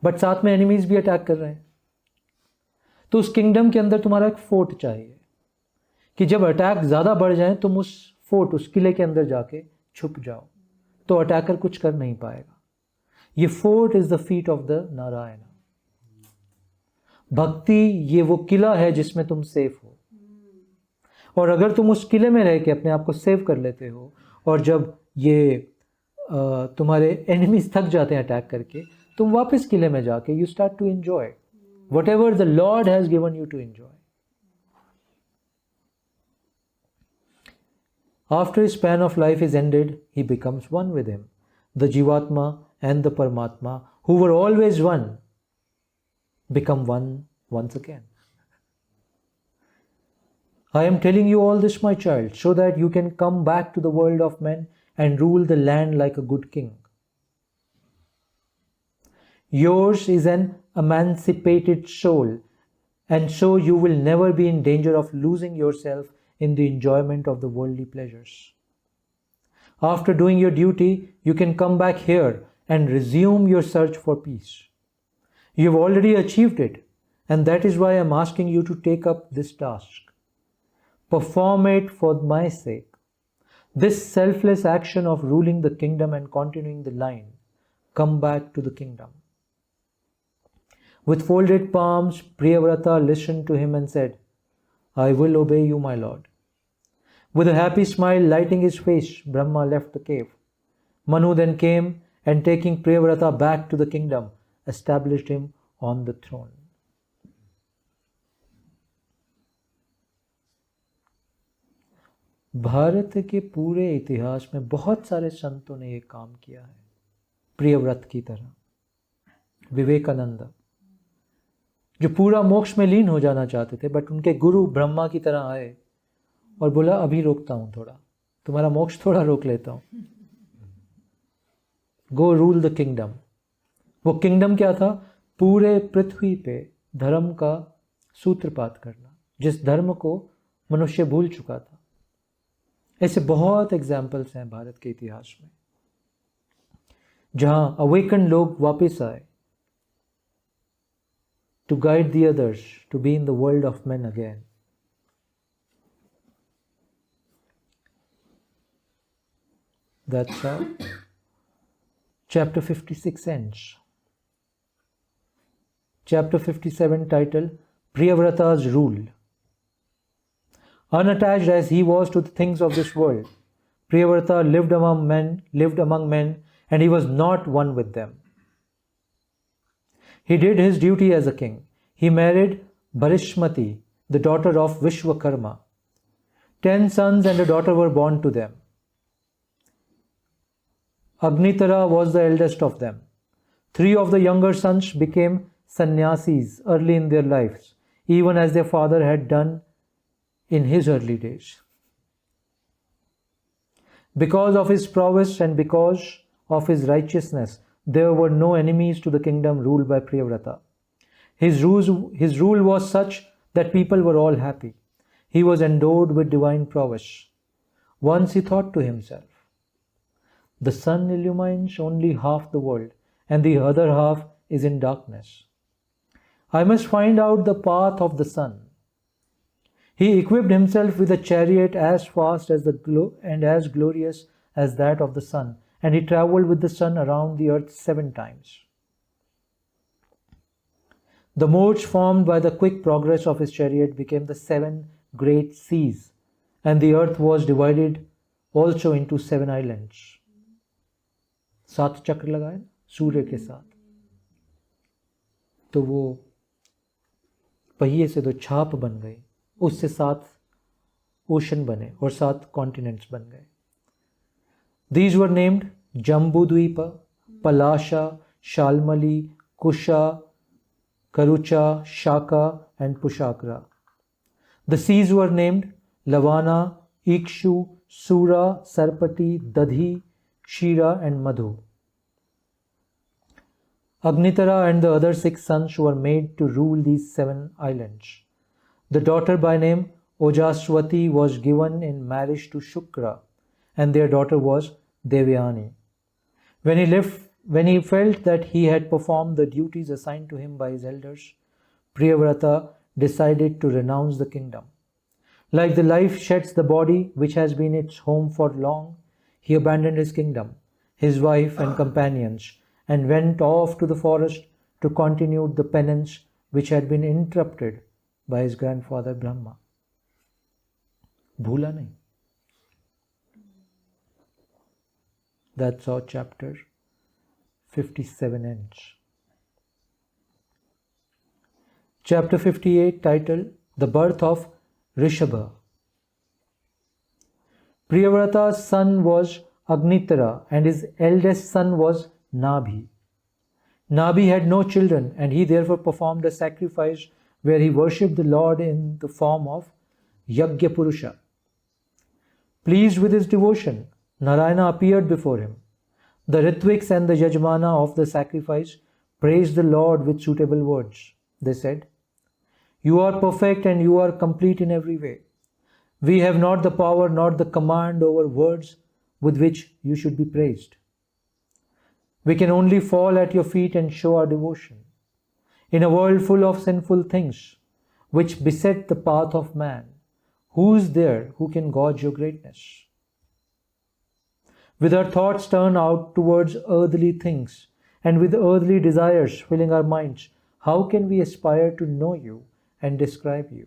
but साथ में एनिमीज भी अटैक कर रहे हैं। तो उस किंगडम के अंदर तुम्हारा एक फोर्ट चाहिए कि जब अटैक ज्यादा बढ़ जाए तुम उस फोर्ट, उस किले के अंदर जाके छुप जाओ, तो अटैकर कुछ कर नहीं पाएगा। ये fort is the feet of the Narayan. भक्ति ये वो किला है जिसमें तुम सेफ हो, और अगर तुम उस किले में रह के अपने आप को सेव कर लेते हो और जब ये तुम्हारे एनिमीज थक जाते हैं अटैक करके, तुम वापस किले में जाके you start to enjoy whatever the lord has given you to enjoy. After his span of life is ended, he becomes one with him. The Jivatma and the Paramatma, who were always one, become one once again. I am telling you all this, my child, so that you can come back to the world of men and rule the land like a good king. Yours is an emancipated soul, and so you will never be in danger of losing yourself in the enjoyment of the worldly pleasures. After doing your duty, you can come back here and resume your search for peace. You have already achieved it, and that is why I am asking you to take up this task. Perform it for my sake. This selfless action of ruling the kingdom and continuing the line. Come back to the kingdom. With folded palms, Priyavrata listened to him and said, I will obey you, my lord. With a happy smile lighting his face, Brahma left the cave. Manu then came and taking Priyavrata back to the kingdom, established him on the throne. Bharat के पूरे इतिहास में बहुत सारे संतों ने ये काम किया है प्रियव्रत की तरह। विवेकानंद जो पूरा मोक्ष में लीन हो जाना चाहते थे, बट उनके गुरु ब्रह्मा की तरह आए और बोला अभी रोकता हूं, थोड़ा तुम्हारा मोक्ष थोड़ा रोक लेता हूं, गो रूल द किंगडम। वो किंगडम क्या था? पूरे पृथ्वी पे धर्म का सूत्रपात करना, जिस धर्म को मनुष्य भूल चुका था। ऐसे बहुत एग्जाम्पल्स हैं भारत के इतिहास में जहां अवेकन लोग वापस आए to guide the others to be in the world of men again. That's how chapter 56 ends. Chapter 57 titled Priyavrata's Rule. Unattached as he was to the things of this world, Priyavrata lived among men, and he was not one with them. He did his duty as a king. He married Bharishmati, the daughter of Vishwakarma. 10 sons and a daughter were born to them. Agnitara was the eldest of them. 3 of the younger sons became sannyasis early in their lives, even as their father had done in his early days. Because of his prowess and because of his righteousness, there were no enemies to the kingdom ruled by Priyavrata. His rule was such that people were all happy. He was endowed with divine prowess. Once he thought to himself, the sun illumines only half the world, and the other half is in darkness. I must find out the path of the sun. He equipped himself with a chariot as fast as and as glorious as that of the sun, and he travelled with the sun around the earth 7 times. The modes formed by the quick progress of his chariot became the 7 great seas, and the earth was divided also into 7 islands. 7 चक्र लगाए ना सूर्य के साथ, तो वो पहिए से तो छाप बन गई, उससे 7 ओशन बने और 7 कॉन्टिनेंट्स बन गए. These were named Jambudvipa, Palasha, Shalmali, Kusha, Karucha, Shaka, and Pushakra. The seas were named Lavana, Ikshu, Sura, Sarpati, Dadhi, Shira, and Madhu. Agnitara and the other 6 sons were made to rule these 7 islands. The daughter by name Ojaswati was given in marriage to Shukra, and their daughter was Devyani. When he felt that he had performed the duties assigned to him by his elders, Priyavrata decided to renounce the kingdom. Like the life sheds the body which has been its home for long, he abandoned his kingdom, his wife and companions, and went off to the forest to continue the penance which had been interrupted by his grandfather Brahma. Bhula nahi. That's how chapter 57 ends. Chapter 58 titled The Birth of Rishabha. Priyavrata's son was Agnitara and his eldest son was Nabhi. Nabhi had no children and he therefore performed a sacrifice where he worshipped the Lord in the form of Yagya Purusha. Pleased with his devotion, Narayana appeared before him. The Ritviks and the Yajmana of the sacrifice praised the Lord with suitable words. They said, "You are perfect and you are complete in every way. We have not the power nor the command over words with which you should be praised. We can only fall at your feet and show our devotion. In a world full of sinful things, which beset the path of man, who is there who can gauge your greatness? With our thoughts turned out towards earthly things, and with earthly desires filling our minds, how can we aspire to know you and describe you?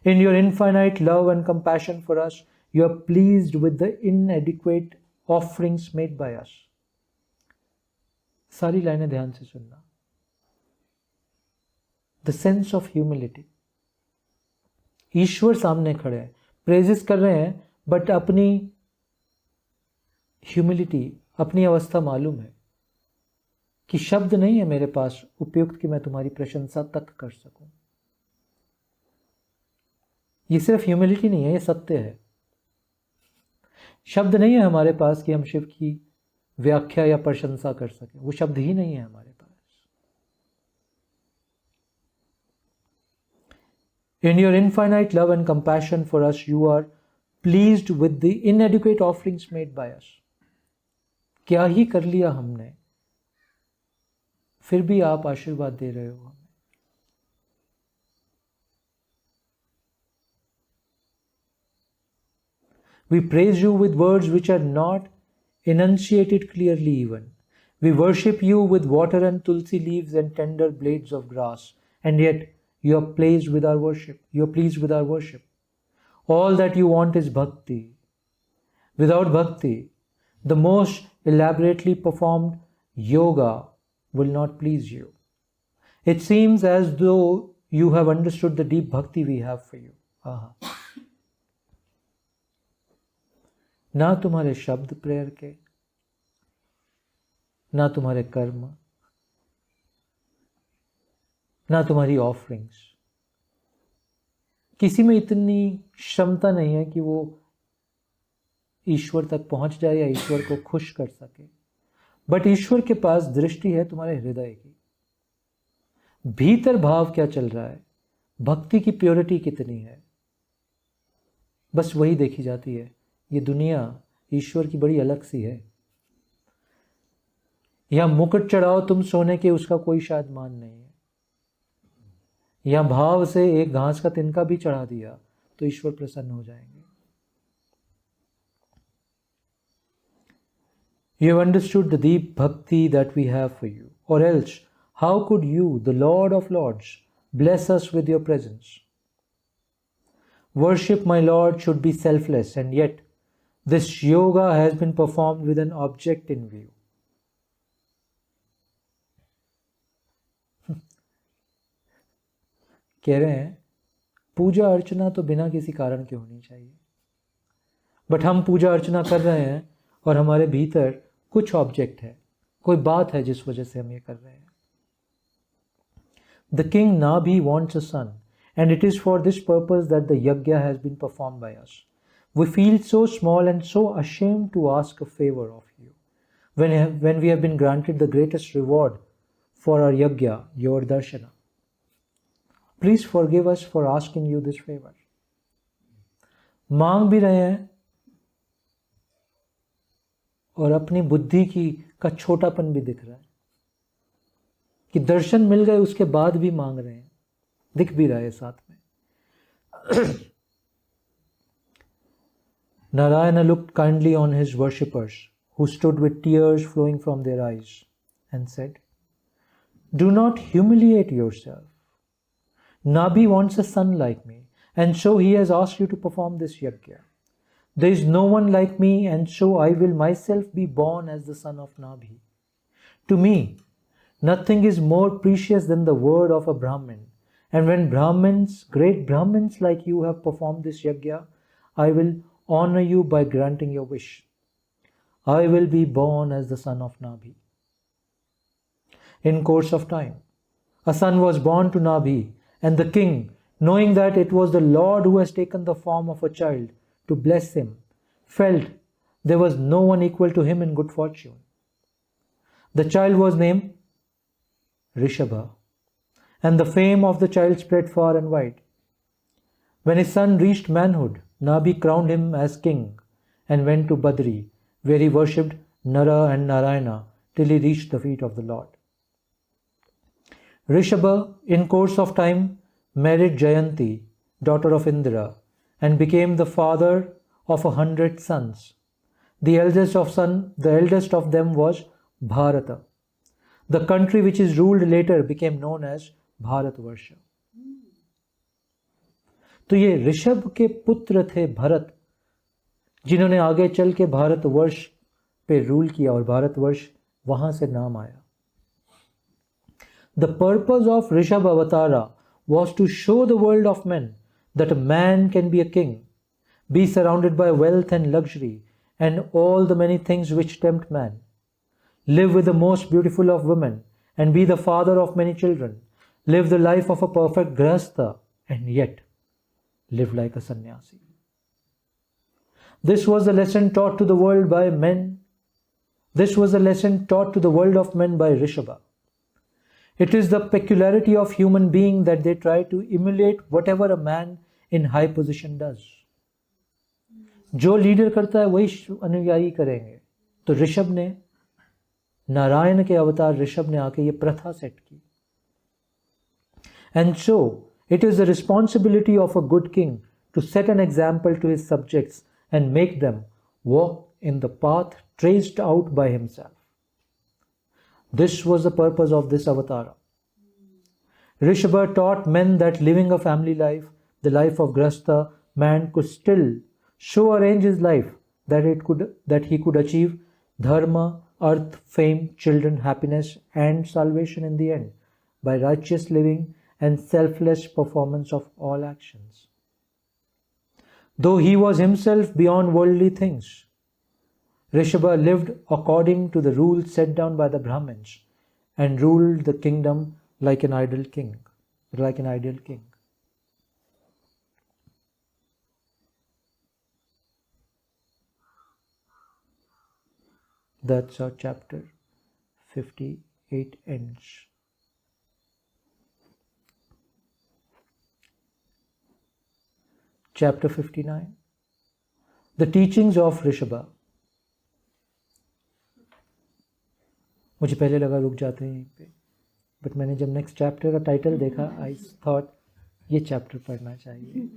In your infinite love and compassion for us, you are pleased with the inadequate offerings made by us." सारी लाइनें ध्यान से सुनना. The sense of humility. ईश्वर सामने खड़े हैं, praises कर रहे हैं, बट अपनी ह्यूमिलिटी, अपनी अवस्था मालूम है कि शब्द नहीं है मेरे पास उपयुक्त कि मैं तुम्हारी प्रशंसा तक कर सकूं. ये सिर्फ ह्यूमिलिटी नहीं है, ये सत्य है. शब्द नहीं है हमारे पास कि हम शिव की व्याख्या या प्रशंसा कर सकें, वो शब्द ही नहीं है हमारे पास. In your infinite love and compassion for us, you are pleased with the inadequate offerings made by us. क्या ही कर लिया हमने, फिर भी आप आशीर्वाद दे रहे हो हमें. We praise you with words which are not enunciated clearly even. We worship you with water and tulsi leaves and tender blades of grass, and yet you are pleased with our worship. You are pleased with our worship. All that you want is bhakti. Without bhakti, the most elaborately performed yoga will not please you. It seems as though you have understood the deep bhakti we have for you. Aha. ना तुम्हारे शब्द prayer के, ना तुम्हारे कर्म, ना तुम्हारी offerings, किसी में इतनी क्षमता नहीं है कि वो ईश्वर तक पहुंच जाए या ईश्वर को खुश कर सके. बट ईश्वर के पास दृष्टि है तुम्हारे हृदय की. भीतर भाव क्या चल रहा है, भक्ति की प्योरिटी कितनी है, बस वही देखी जाती है. ये दुनिया ईश्वर की बड़ी अलग सी है. यहां मुकुट चढ़ाओ तुम सोने के, उसका कोई शायद मान नहीं है. यहां भाव से एक घास का तिनका भी चढ़ा दिया तो ईश्वर प्रसन्न हो जाएंगे. You have understood the deep bhakti that we have for you, or else how could you, the Lord of Lords, bless us with your presence? Worship, my Lord, should be selfless, and yet this yoga has been performed with an object in view. कह रहे हैं पूजा अर्चना तो बिना किसी कारण के होनी चाहिए, बट हम पूजा अर्चना कर रहे हैं और हमारे भीतर कुछ ऑब्जेक्ट है, कोई बात है जिस वजह से हम ये कर रहे हैं. The king Nabhi wants a son, and it is for this purpose that the yajna has been performed by us. We feel so small and so ashamed to ask a favor of you, when we have been granted the greatest reward for our yajna, your darshana. Please forgive us for asking you this favor. मांग भी रहे हैं और अपनी बुद्धि का छोटापन भी दिख रहा है कि दर्शन मिल गए उसके बाद भी मांग रहे हैं, दिख भी रहा है साथ में. Narayana looked kindly on his worshippers, who stood with tears flowing from their eyes, and said, "Do not humiliate yourself. Nabhi wants a son like me, and so he has asked you to perform this yajna. There is no one like me, and so I will myself be born as the son of Nabhi. To me, nothing is more precious than the word of a Brahmin, and when Brahmins, great Brahmins like you have performed this yajna, I will honor you by granting your wish. I will be born as the son of Nabhi." In course of time, a son was born to Nabhi, and the king, knowing that it was the Lord who has taken the form of a child to bless him, felt there was no one equal to him in good fortune. The child was named Rishabha, and the fame of the child spread far and wide. When his son reached manhood, Nabhi crowned him as king and went to Badri, where he worshipped Nara and Narayana till he reached the feet of the Lord. Rishabha, in course of time, married Jayanti, daughter of Indra, and became the father of 100 sons. The eldest of them was Bharata. The country which is ruled later became known as Bharatvarsha. तो ये ऋषभ के पुत्र थे भरत, जिन्होंने आगे चल के भारतवर्ष पे रूल किया और भारतवर्ष वहां से नाम आया. The purpose of Rishabh Avatara was to show the world of men that a man can be a king, be surrounded by wealth and luxury and all the many things which tempt man, live with the most beautiful of women and be the father of many children, live the life of a perfect grahastha and yet live like a sannyasi. This was the lesson taught to the world by men. This was the lesson taught to the world of men by Rishabha. It is the peculiarity of human being that they try to emulate whatever a man in high position does. जो leader करता है वही अनुयायी करेंगे। तो ऋषभ ने, नारायण के अवतार ऋषभ ने आके ये प्रथा सेट की। And so it is the responsibility of a good king to set an example to his subjects and make them walk in the path traced out by himself. This was the purpose of this avatar. Rishabha taught men that living a family life, the life of Grastha, man could still so arrange his life that he could achieve dharma, earth, fame, children, happiness, and salvation in the end by righteous living and selfless performance of all actions. Though he was himself beyond worldly things, Rishabha lived according to the rules set down by the Brahmins and ruled the kingdom like an ideal king. That's how chapter 58 ends. Chapter 59. The teachings of Rishabha. मुझे पहले लगा रुक जाते हैं यहीं पे, but मैंने जब नेक्स्ट चैप्टर का टाइटल देखा, आई थॉट ये चैप्टर पढ़ना चाहिए.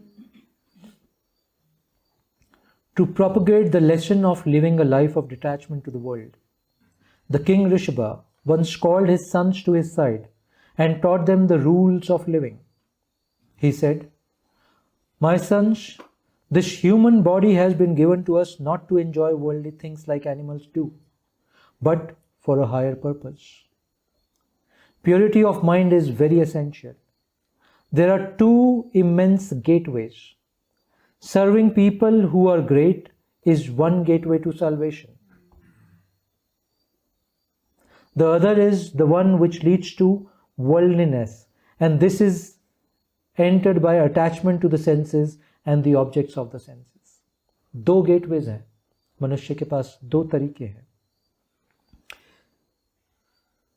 To propagate the lesson of living a life of detachment to the world, the king Rishabha once called his sons to his side and taught them the rules of living. He said, "My sons, this human body has been given to us not to enjoy worldly things like animals do, but for a higher purpose. Purity of mind is very essential. There are two immense gateways. Serving people who are great is one gateway to salvation. The other is the one which leads to worldliness, and this is entered by attachment to the senses and the objects of the senses." दो gateways हैं, मनुष्य के पास दो तरीके हैं.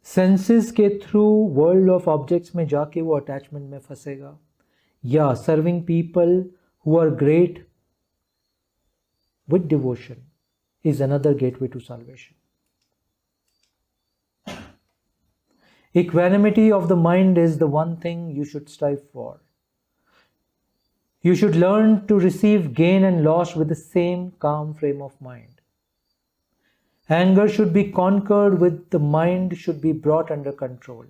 Senses के through world of objects में जाके वो अटैचमेंट में फंसेगा, या serving people who are great with devotion is another gateway to salvation. Equanimity of the mind is the one thing you should strive for. You should learn to receive gain and loss with the same calm frame of mind. Anger should be conquered with the mind should be brought under control.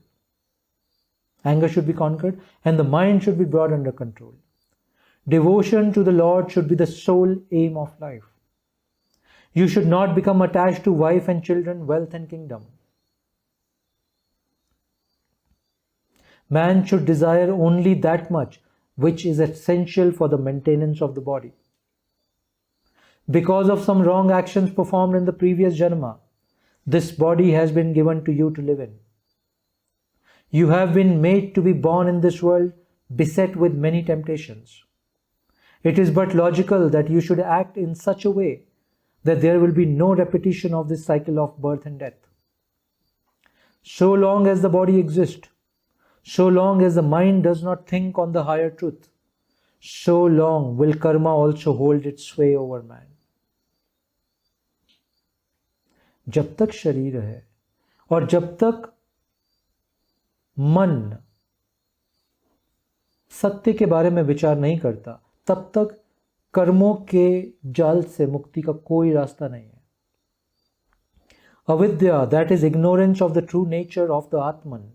Anger should be conquered and the mind should be brought under control. Devotion to the Lord should be the sole aim of life. You should not become attached to wife and children, wealth and kingdom. Man should desire only that much which is essential for the maintenance of the body. Because of some wrong actions performed in the previous janma, this body has been given to you to live in. You have been made to be born in this world beset with many temptations. It is but logical that you should act in such a way that there will be no repetition of this cycle of birth and death. So long as the body exists, so long as the mind does not think on the higher truth, so long will karma also hold its sway over man. जब तक शरीर है और जब तक मन सत्य के बारे में विचार नहीं करता, तब तक कर्मों के जाल से मुक्ति का कोई रास्ता नहीं है. Avidya, that is ignorance of the true nature of the Atman,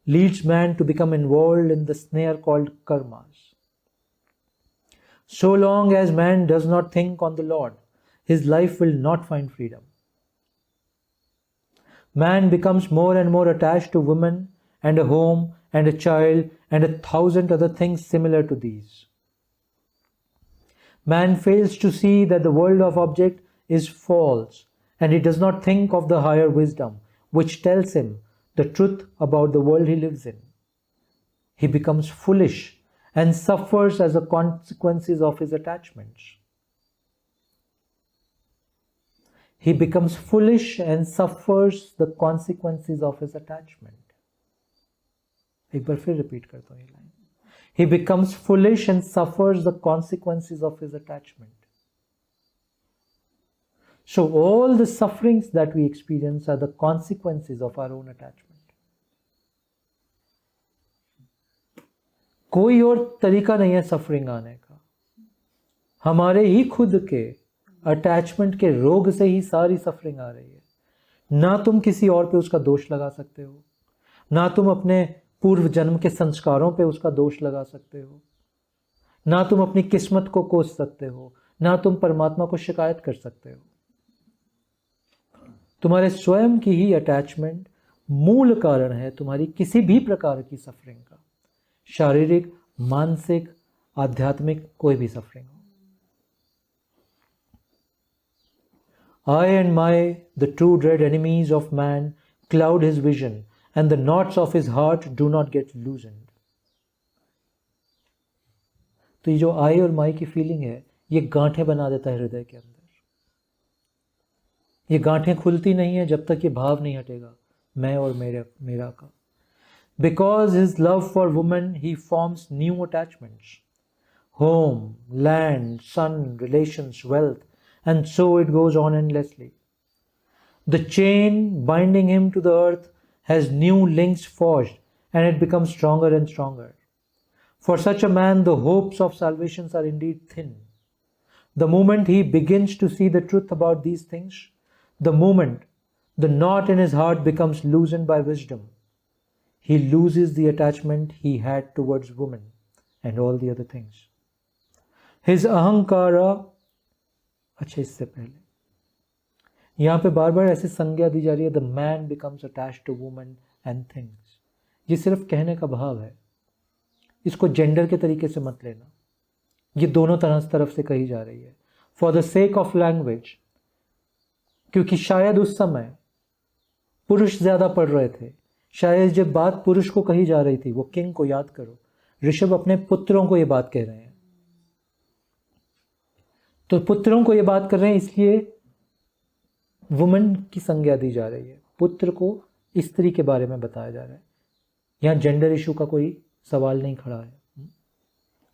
leads man to become involved in the snare called karmas. So long as man does not think on the Lord, his life will not find freedom. Man becomes more and more attached to women and a home and a child and 1,000 other things similar to these. Man fails to see that the world of object is false, and he does not think of the higher wisdom which tells him the truth about the world he lives in. He becomes foolish and suffers as the consequences of his attachments. He becomes foolish and suffers the consequences of his attachment. एक बार फिर repeat करता हूँ ये line. He becomes foolish and suffers the consequences of his attachment. So all the sufferings that we experience are the consequences of our own attachment. कोई और तरीका नहीं है सफरिंग आने का. हमारे ही खुद के अटैचमेंट के रोग से ही सारी सफरिंग आ रही है. ना तुम किसी और पे उसका दोष लगा सकते हो, ना तुम अपने पूर्व जन्म के संस्कारों पे उसका दोष लगा सकते हो, ना तुम अपनी किस्मत को कोस सकते हो, ना तुम परमात्मा को शिकायत कर सकते हो. तुम्हारे स्वयं की ही अटैचमेंट मूल कारण है तुम्हारी किसी भी प्रकार की सफरिंग का, शारीरिक, मानसिक, आध्यात्मिक, कोई भी सफरिंग हो. I and my, the true dread enemies of man, cloud his vision, and the knots of his heart do not get loosened. तो ये जो आई और माई की फीलिंग है, ये गांठें बना देता है हृदय के अंदर. ये गांठें खुलती नहीं है जब तक ये भाव नहीं हटेगा मैं और मेरा का. Because his love for woman, he forms new attachments. Home, land, son, relations, wealth, and so it goes on endlessly. The chain binding him to the earth has new links forged, and it becomes stronger and stronger. For such a man, the hopes of salvation are indeed thin. The moment he begins to see the truth about these things, the moment the knot in his heart becomes loosened by wisdom, he loses the attachment he had towards woman and all the other things. His ahankara. अच्छा, इससे पहले यहाँ पे बार बार ऐसी संज्ञा दी जा रही है, the man becomes attached to woman and things. ये सिर्फ कहने का भाव है, इसको जेंडर के तरीके से मत लेना. ये दोनों तरफ से कही जा रही है for the sake of language, क्योंकि शायद उस समय पुरुष ज्यादा पढ़ रहे थे. शायद जब बात पुरुष को कही जा रही थी, वो किंग को याद करो, ऋषभ अपने पुत्रों को ये बात कह रहे हैं. तो पुत्रों को ये बात कर रहे हैं, इसलिए वुमन की संज्ञा दी जा रही है. पुत्र को स्त्री के बारे में बताया जा रहा है. यहाँ जेंडर इशू का कोई सवाल नहीं खड़ा है.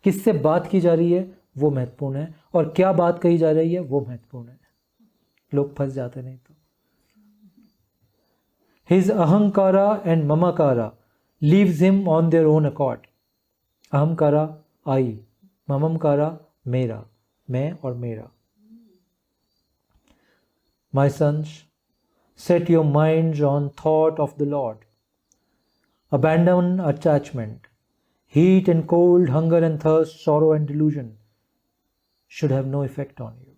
किससे बात की जा रही है वो महत्वपूर्ण है, और क्या बात कही जा रही है वो महत्वपूर्ण है. लोग फंस जाते नहीं तो. His ahankara and mamakara leaves him on their own accord. अहंकारा आई, ममकारा मेरा, मैं और मेरा. My sons, set your minds on thought of the Lord. Abandon attachment. Heat and cold, hunger and thirst, sorrow and delusion should have no effect on you.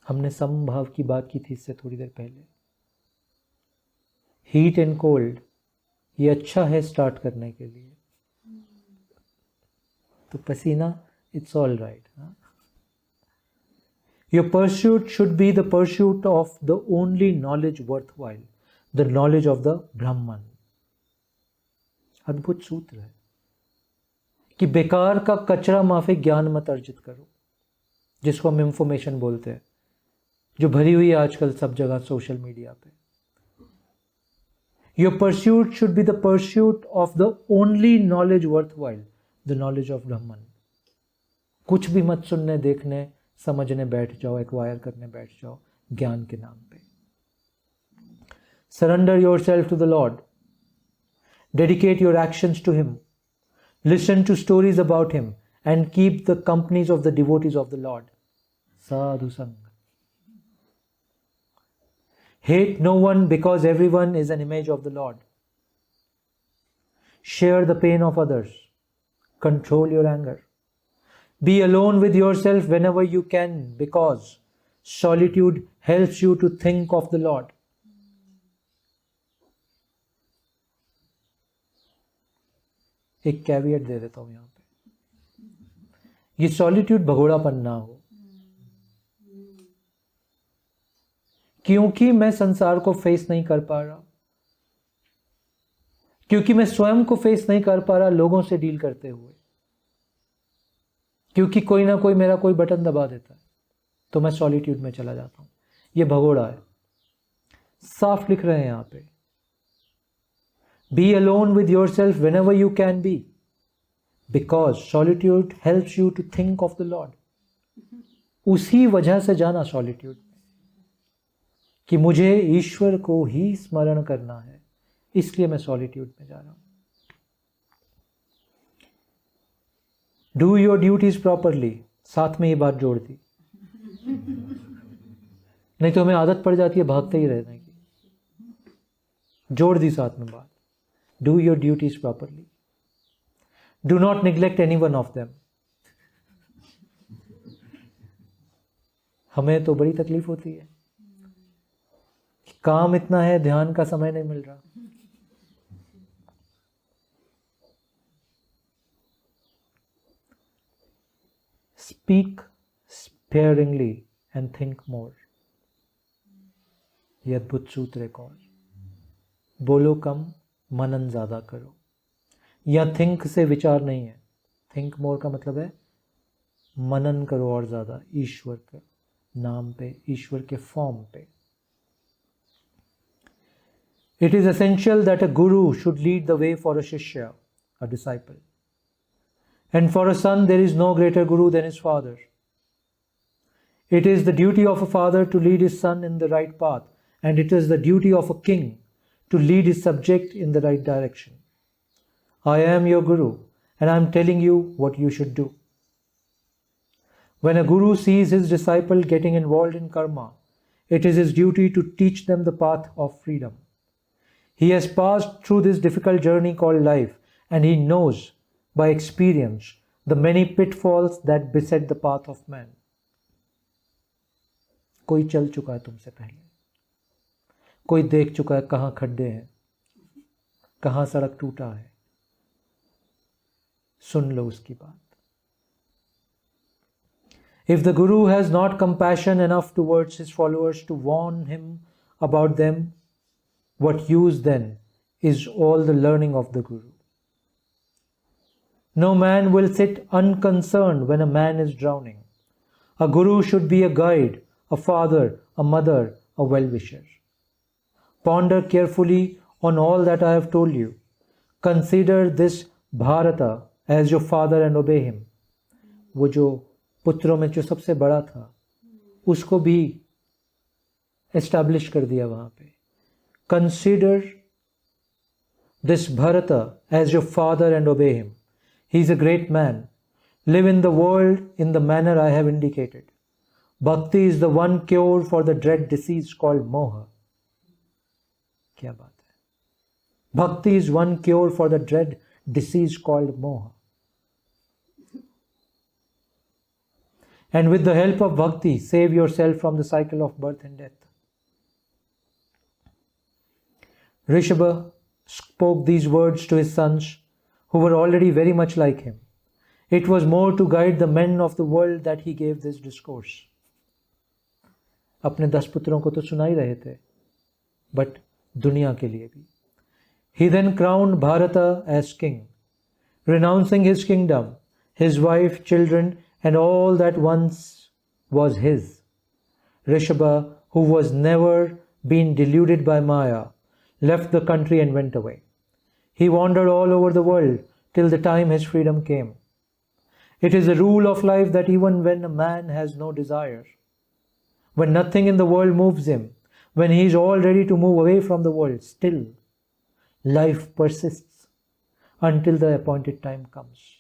हमने समभाव की बात की थी इससे थोड़ी देर पहले. हीट एंड कोल्ड ये अच्छा है स्टार्ट करने के लिए. तो पसीना, it's all right. Your pursuit should be the pursuit of the only knowledge worthwhile, the knowledge of the Brahman. अद्भुत सूत्र है कि बेकार का कचरा माफिक ज्ञान मत अर्जित करो, जिसको हम इंफॉर्मेशन बोलते हैं, जो भरी हुई है आजकल सब जगह सोशल मीडिया पे. Your pursuit should be the pursuit of the only knowledge worthwhile, the knowledge of Brahman. कुछ भी मत सुनने, देखने, समझने बैठ जाओ, एक्वायर करने बैठ जाओ ज्ञान के नाम पे. Surrender yourself to the Lord. Dedicate your actions to Him. Listen to stories about Him and keep the companies of the devotees of the Lord. Sadhu Sang. Hate no one because everyone is an image of the Lord. Share the pain of others. Control your anger. Be alone with yourself whenever you can because solitude helps you to think of the Lord. एक caveat दे देता हूं यहां पे. ये solitude भगोड़ापन ना हो, क्योंकि मैं संसार को फेस नहीं कर पा रहा, क्योंकि मैं स्वयं को फेस नहीं कर पा रहा लोगों से डील करते हुए, क्योंकि कोई ना कोई मेरा कोई बटन दबा देता है, तो मैं सॉलिट्यूड में चला जाता हूं. ये भगोड़ा है. साफ लिख रहे हैं यहां पे, Be alone with yourself whenever you can be, because solitude helps you to think of the Lord. उसी वजह से जाना सॉलिट्यूड में. कि मुझे ईश्वर को ही स्मरण करना है, इसलिए मैं सॉलिट्यूड में जा रहा हूं। डू योर ड्यूटीज प्रॉपरली, साथ में ये बात जोड़ दी, नहीं तो हमें आदत पड़ जाती है भागते ही रहने की। जोड़ दी साथ में बात, do your duties properly, do not neglect any one of them. हमें तो बड़ी तकलीफ होती है, काम इतना है, ध्यान का समय नहीं मिल रहा। स्पीक स्पेयरिंगली एंड थिंक मोर, यह अद्भुत सूत्र है। कौन? बोलो कम, मनन ज्यादा करो। या थिंक से विचार नहीं है, थिंक मोर का मतलब है मनन करो और ज्यादा, ईश्वर के नाम पे, ईश्वर के फॉर्म पे। It is essential that a guru should lead the way for a shishya, a disciple. And for a son, there is no greater guru than his father. It is the duty of a father to lead his son in the right path, and it is the duty of a king to lead his subject in the right direction. I am your guru, and I am telling you what you should do. When a guru sees his disciple getting involved in karma, it is his duty to teach them the path of freedom. He has passed through this difficult journey called life, and he knows by experience the many pitfalls that beset the path of man. कोई चल चुका है तुमसे पहले, कोई देख चुका है कहाँ खड्डे हैं, कहाँ सड़क टूटा है, सुन लो उसकी बात। If the guru has not compassion enough towards his followers to warn him about them, what use then is all the learning of the guru? No man will sit unconcerned when a man is drowning. A guru should be a guide, a father, a mother, a well-wisher. Ponder carefully on all that I have told you. Consider this Bharata as your father and obey him. वो जो पुत्रों में जो सबसे बड़ा था, उसको भी एस्टैब्लिश कर दिया वहां पे। Consider this Bharata as your father and obey him. He is a great man. Live in the world in the manner I have indicated. Bhakti is the one cure for the dread disease called moha. क्या बात है? Bhakti is one cure for the dread disease called moha. And with the help of bhakti, save yourself from the cycle of birth and death. Rishabha spoke these words to his sons, who were already very much like him. It was more to guide the men of the world that he gave this discourse. अपने 10 पुत्रों को तो सुना ही रहे थे, but दुनिया के लिए भी. He then crowned Bharata as king, renouncing his kingdom, his wife, children, and all that once was his. Rishabha, who was never been deluded by Maya, left the country and went away. He wandered all over the world till the time his freedom came. It is a rule of life that even when a man has no desire, when nothing in the world moves him, when he is all ready to move away from the world, still life persists until the appointed time comes.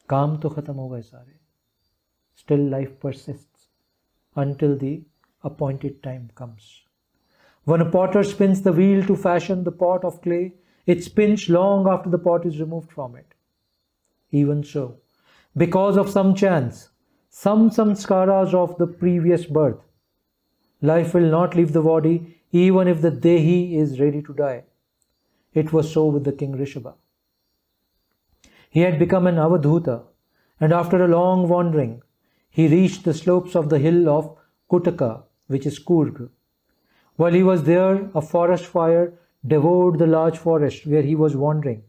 काम तो खत्म हो गए सारे, still life persists until the appointed time comes. When a potter spins the wheel to fashion the pot of clay, it spins long after the pot is removed from it. Even so, because of some chance, some samskaras of the previous birth, life will not leave the body even if the Dehi is ready to die. It was so with the king Rishabha. He had become an Avadhuta, and after a long wandering, he reached the slopes of the hill of Kutaka, which is Kurg. While he was there, a forest fire devoured the large forest where he was wandering,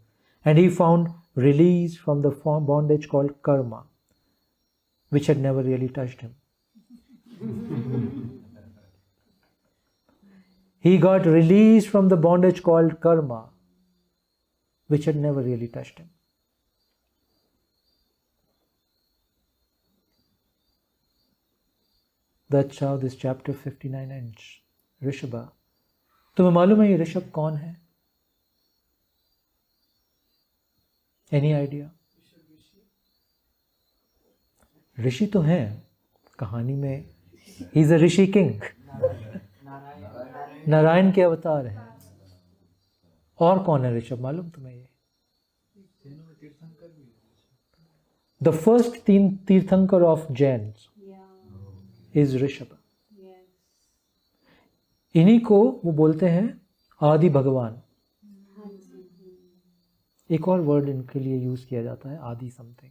and he found release from the bondage called karma, which had never really touched him. He got release from the bondage called karma, which had never really touched him. That's how this chapter 59 ends. ऋषभा. तुम्हें मालूम है ये ऋषभ कौन है? Any idea? ऋषि तो हैं कहानी में. He is a Rishi king. Narayan के अवतार हैं. और कौन है ऋषभ, मालूम तुम्हें ये? The first तीर्थंकर of Jains is ऋषभ. इन्हीं को वो बोलते हैं आदि भगवान. एक और वर्ड इनके लिए यूज किया जाता है, आदि समथिंग.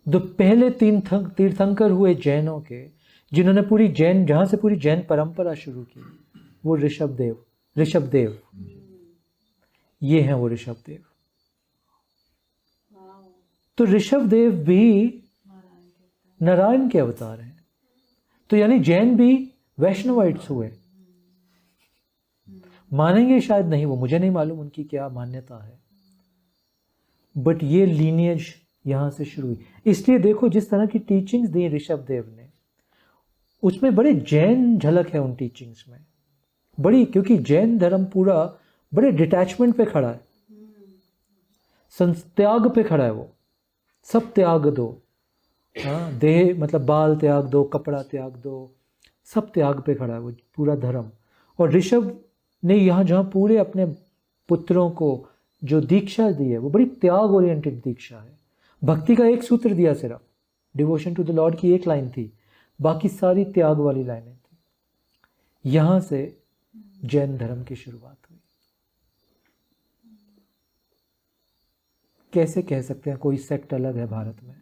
जो पहले तीर्थंकर हुए जैनों के, जिन्होंने पूरी जैन, जहां से पूरी जैन परंपरा शुरू की, वो ऋषभदेव. ये हैं वो ऋषभदेव. तो ऋषभदेव भी नारायण के अवतार हैं. तो यानी जैन भी वैष्णवाइट्स हुए. मानेंगे शायद नहीं, वो मुझे नहीं मालूम उनकी क्या मान्यता है, बट ये लीनियज यहां से शुरू हुई. इसलिए देखो जिस तरह की टीचिंग्स दी ऋषभदेव ने, उसमें बड़े जैन झलक है उन टीचिंग्स में बड़ी, क्योंकि जैन धर्म पूरा बड़े डिटैचमेंट पे खड़ा है, त्याग पे खड़ा है. वो सब त्याग दो. हाँ, देह मतलब बाल त्याग दो, कपड़ा त्याग दो, सब त्याग पे खड़ा है वो पूरा धर्म. और ऋषभ ने यहाँ जहाँ पूरे अपने पुत्रों को जो दीक्षा दी है, वो बड़ी त्याग ओरिएंटेड दीक्षा है. भक्ति का एक सूत्र दिया सिर्फ, डिवोशन टू द लॉर्ड की एक लाइन थी, बाकी सारी त्याग वाली लाइनें थी. यहाँ से जैन धर्म की शुरुआत हुई. कैसे कह सकते हैं कोई सेक्ट अलग है भारत में?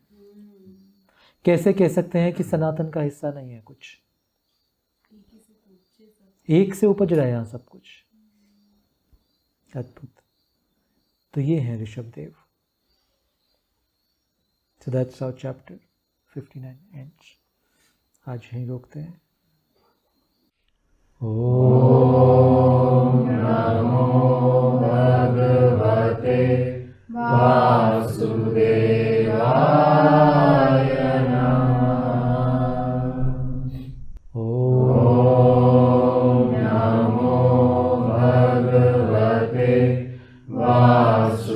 कैसे कह सकते हैं कि सनातन का हिस्सा नहीं है कुछ? एक से उपज रहा है यहाँ सब कुछ. अद्भुत. तो ये है Rishabhdev. So that's how chapter 59 ends. आज यहीं रोकते हैं. ओम नमो भगवते वासुदेवाय नमः. ओम नमो भगवते वासुदेवाय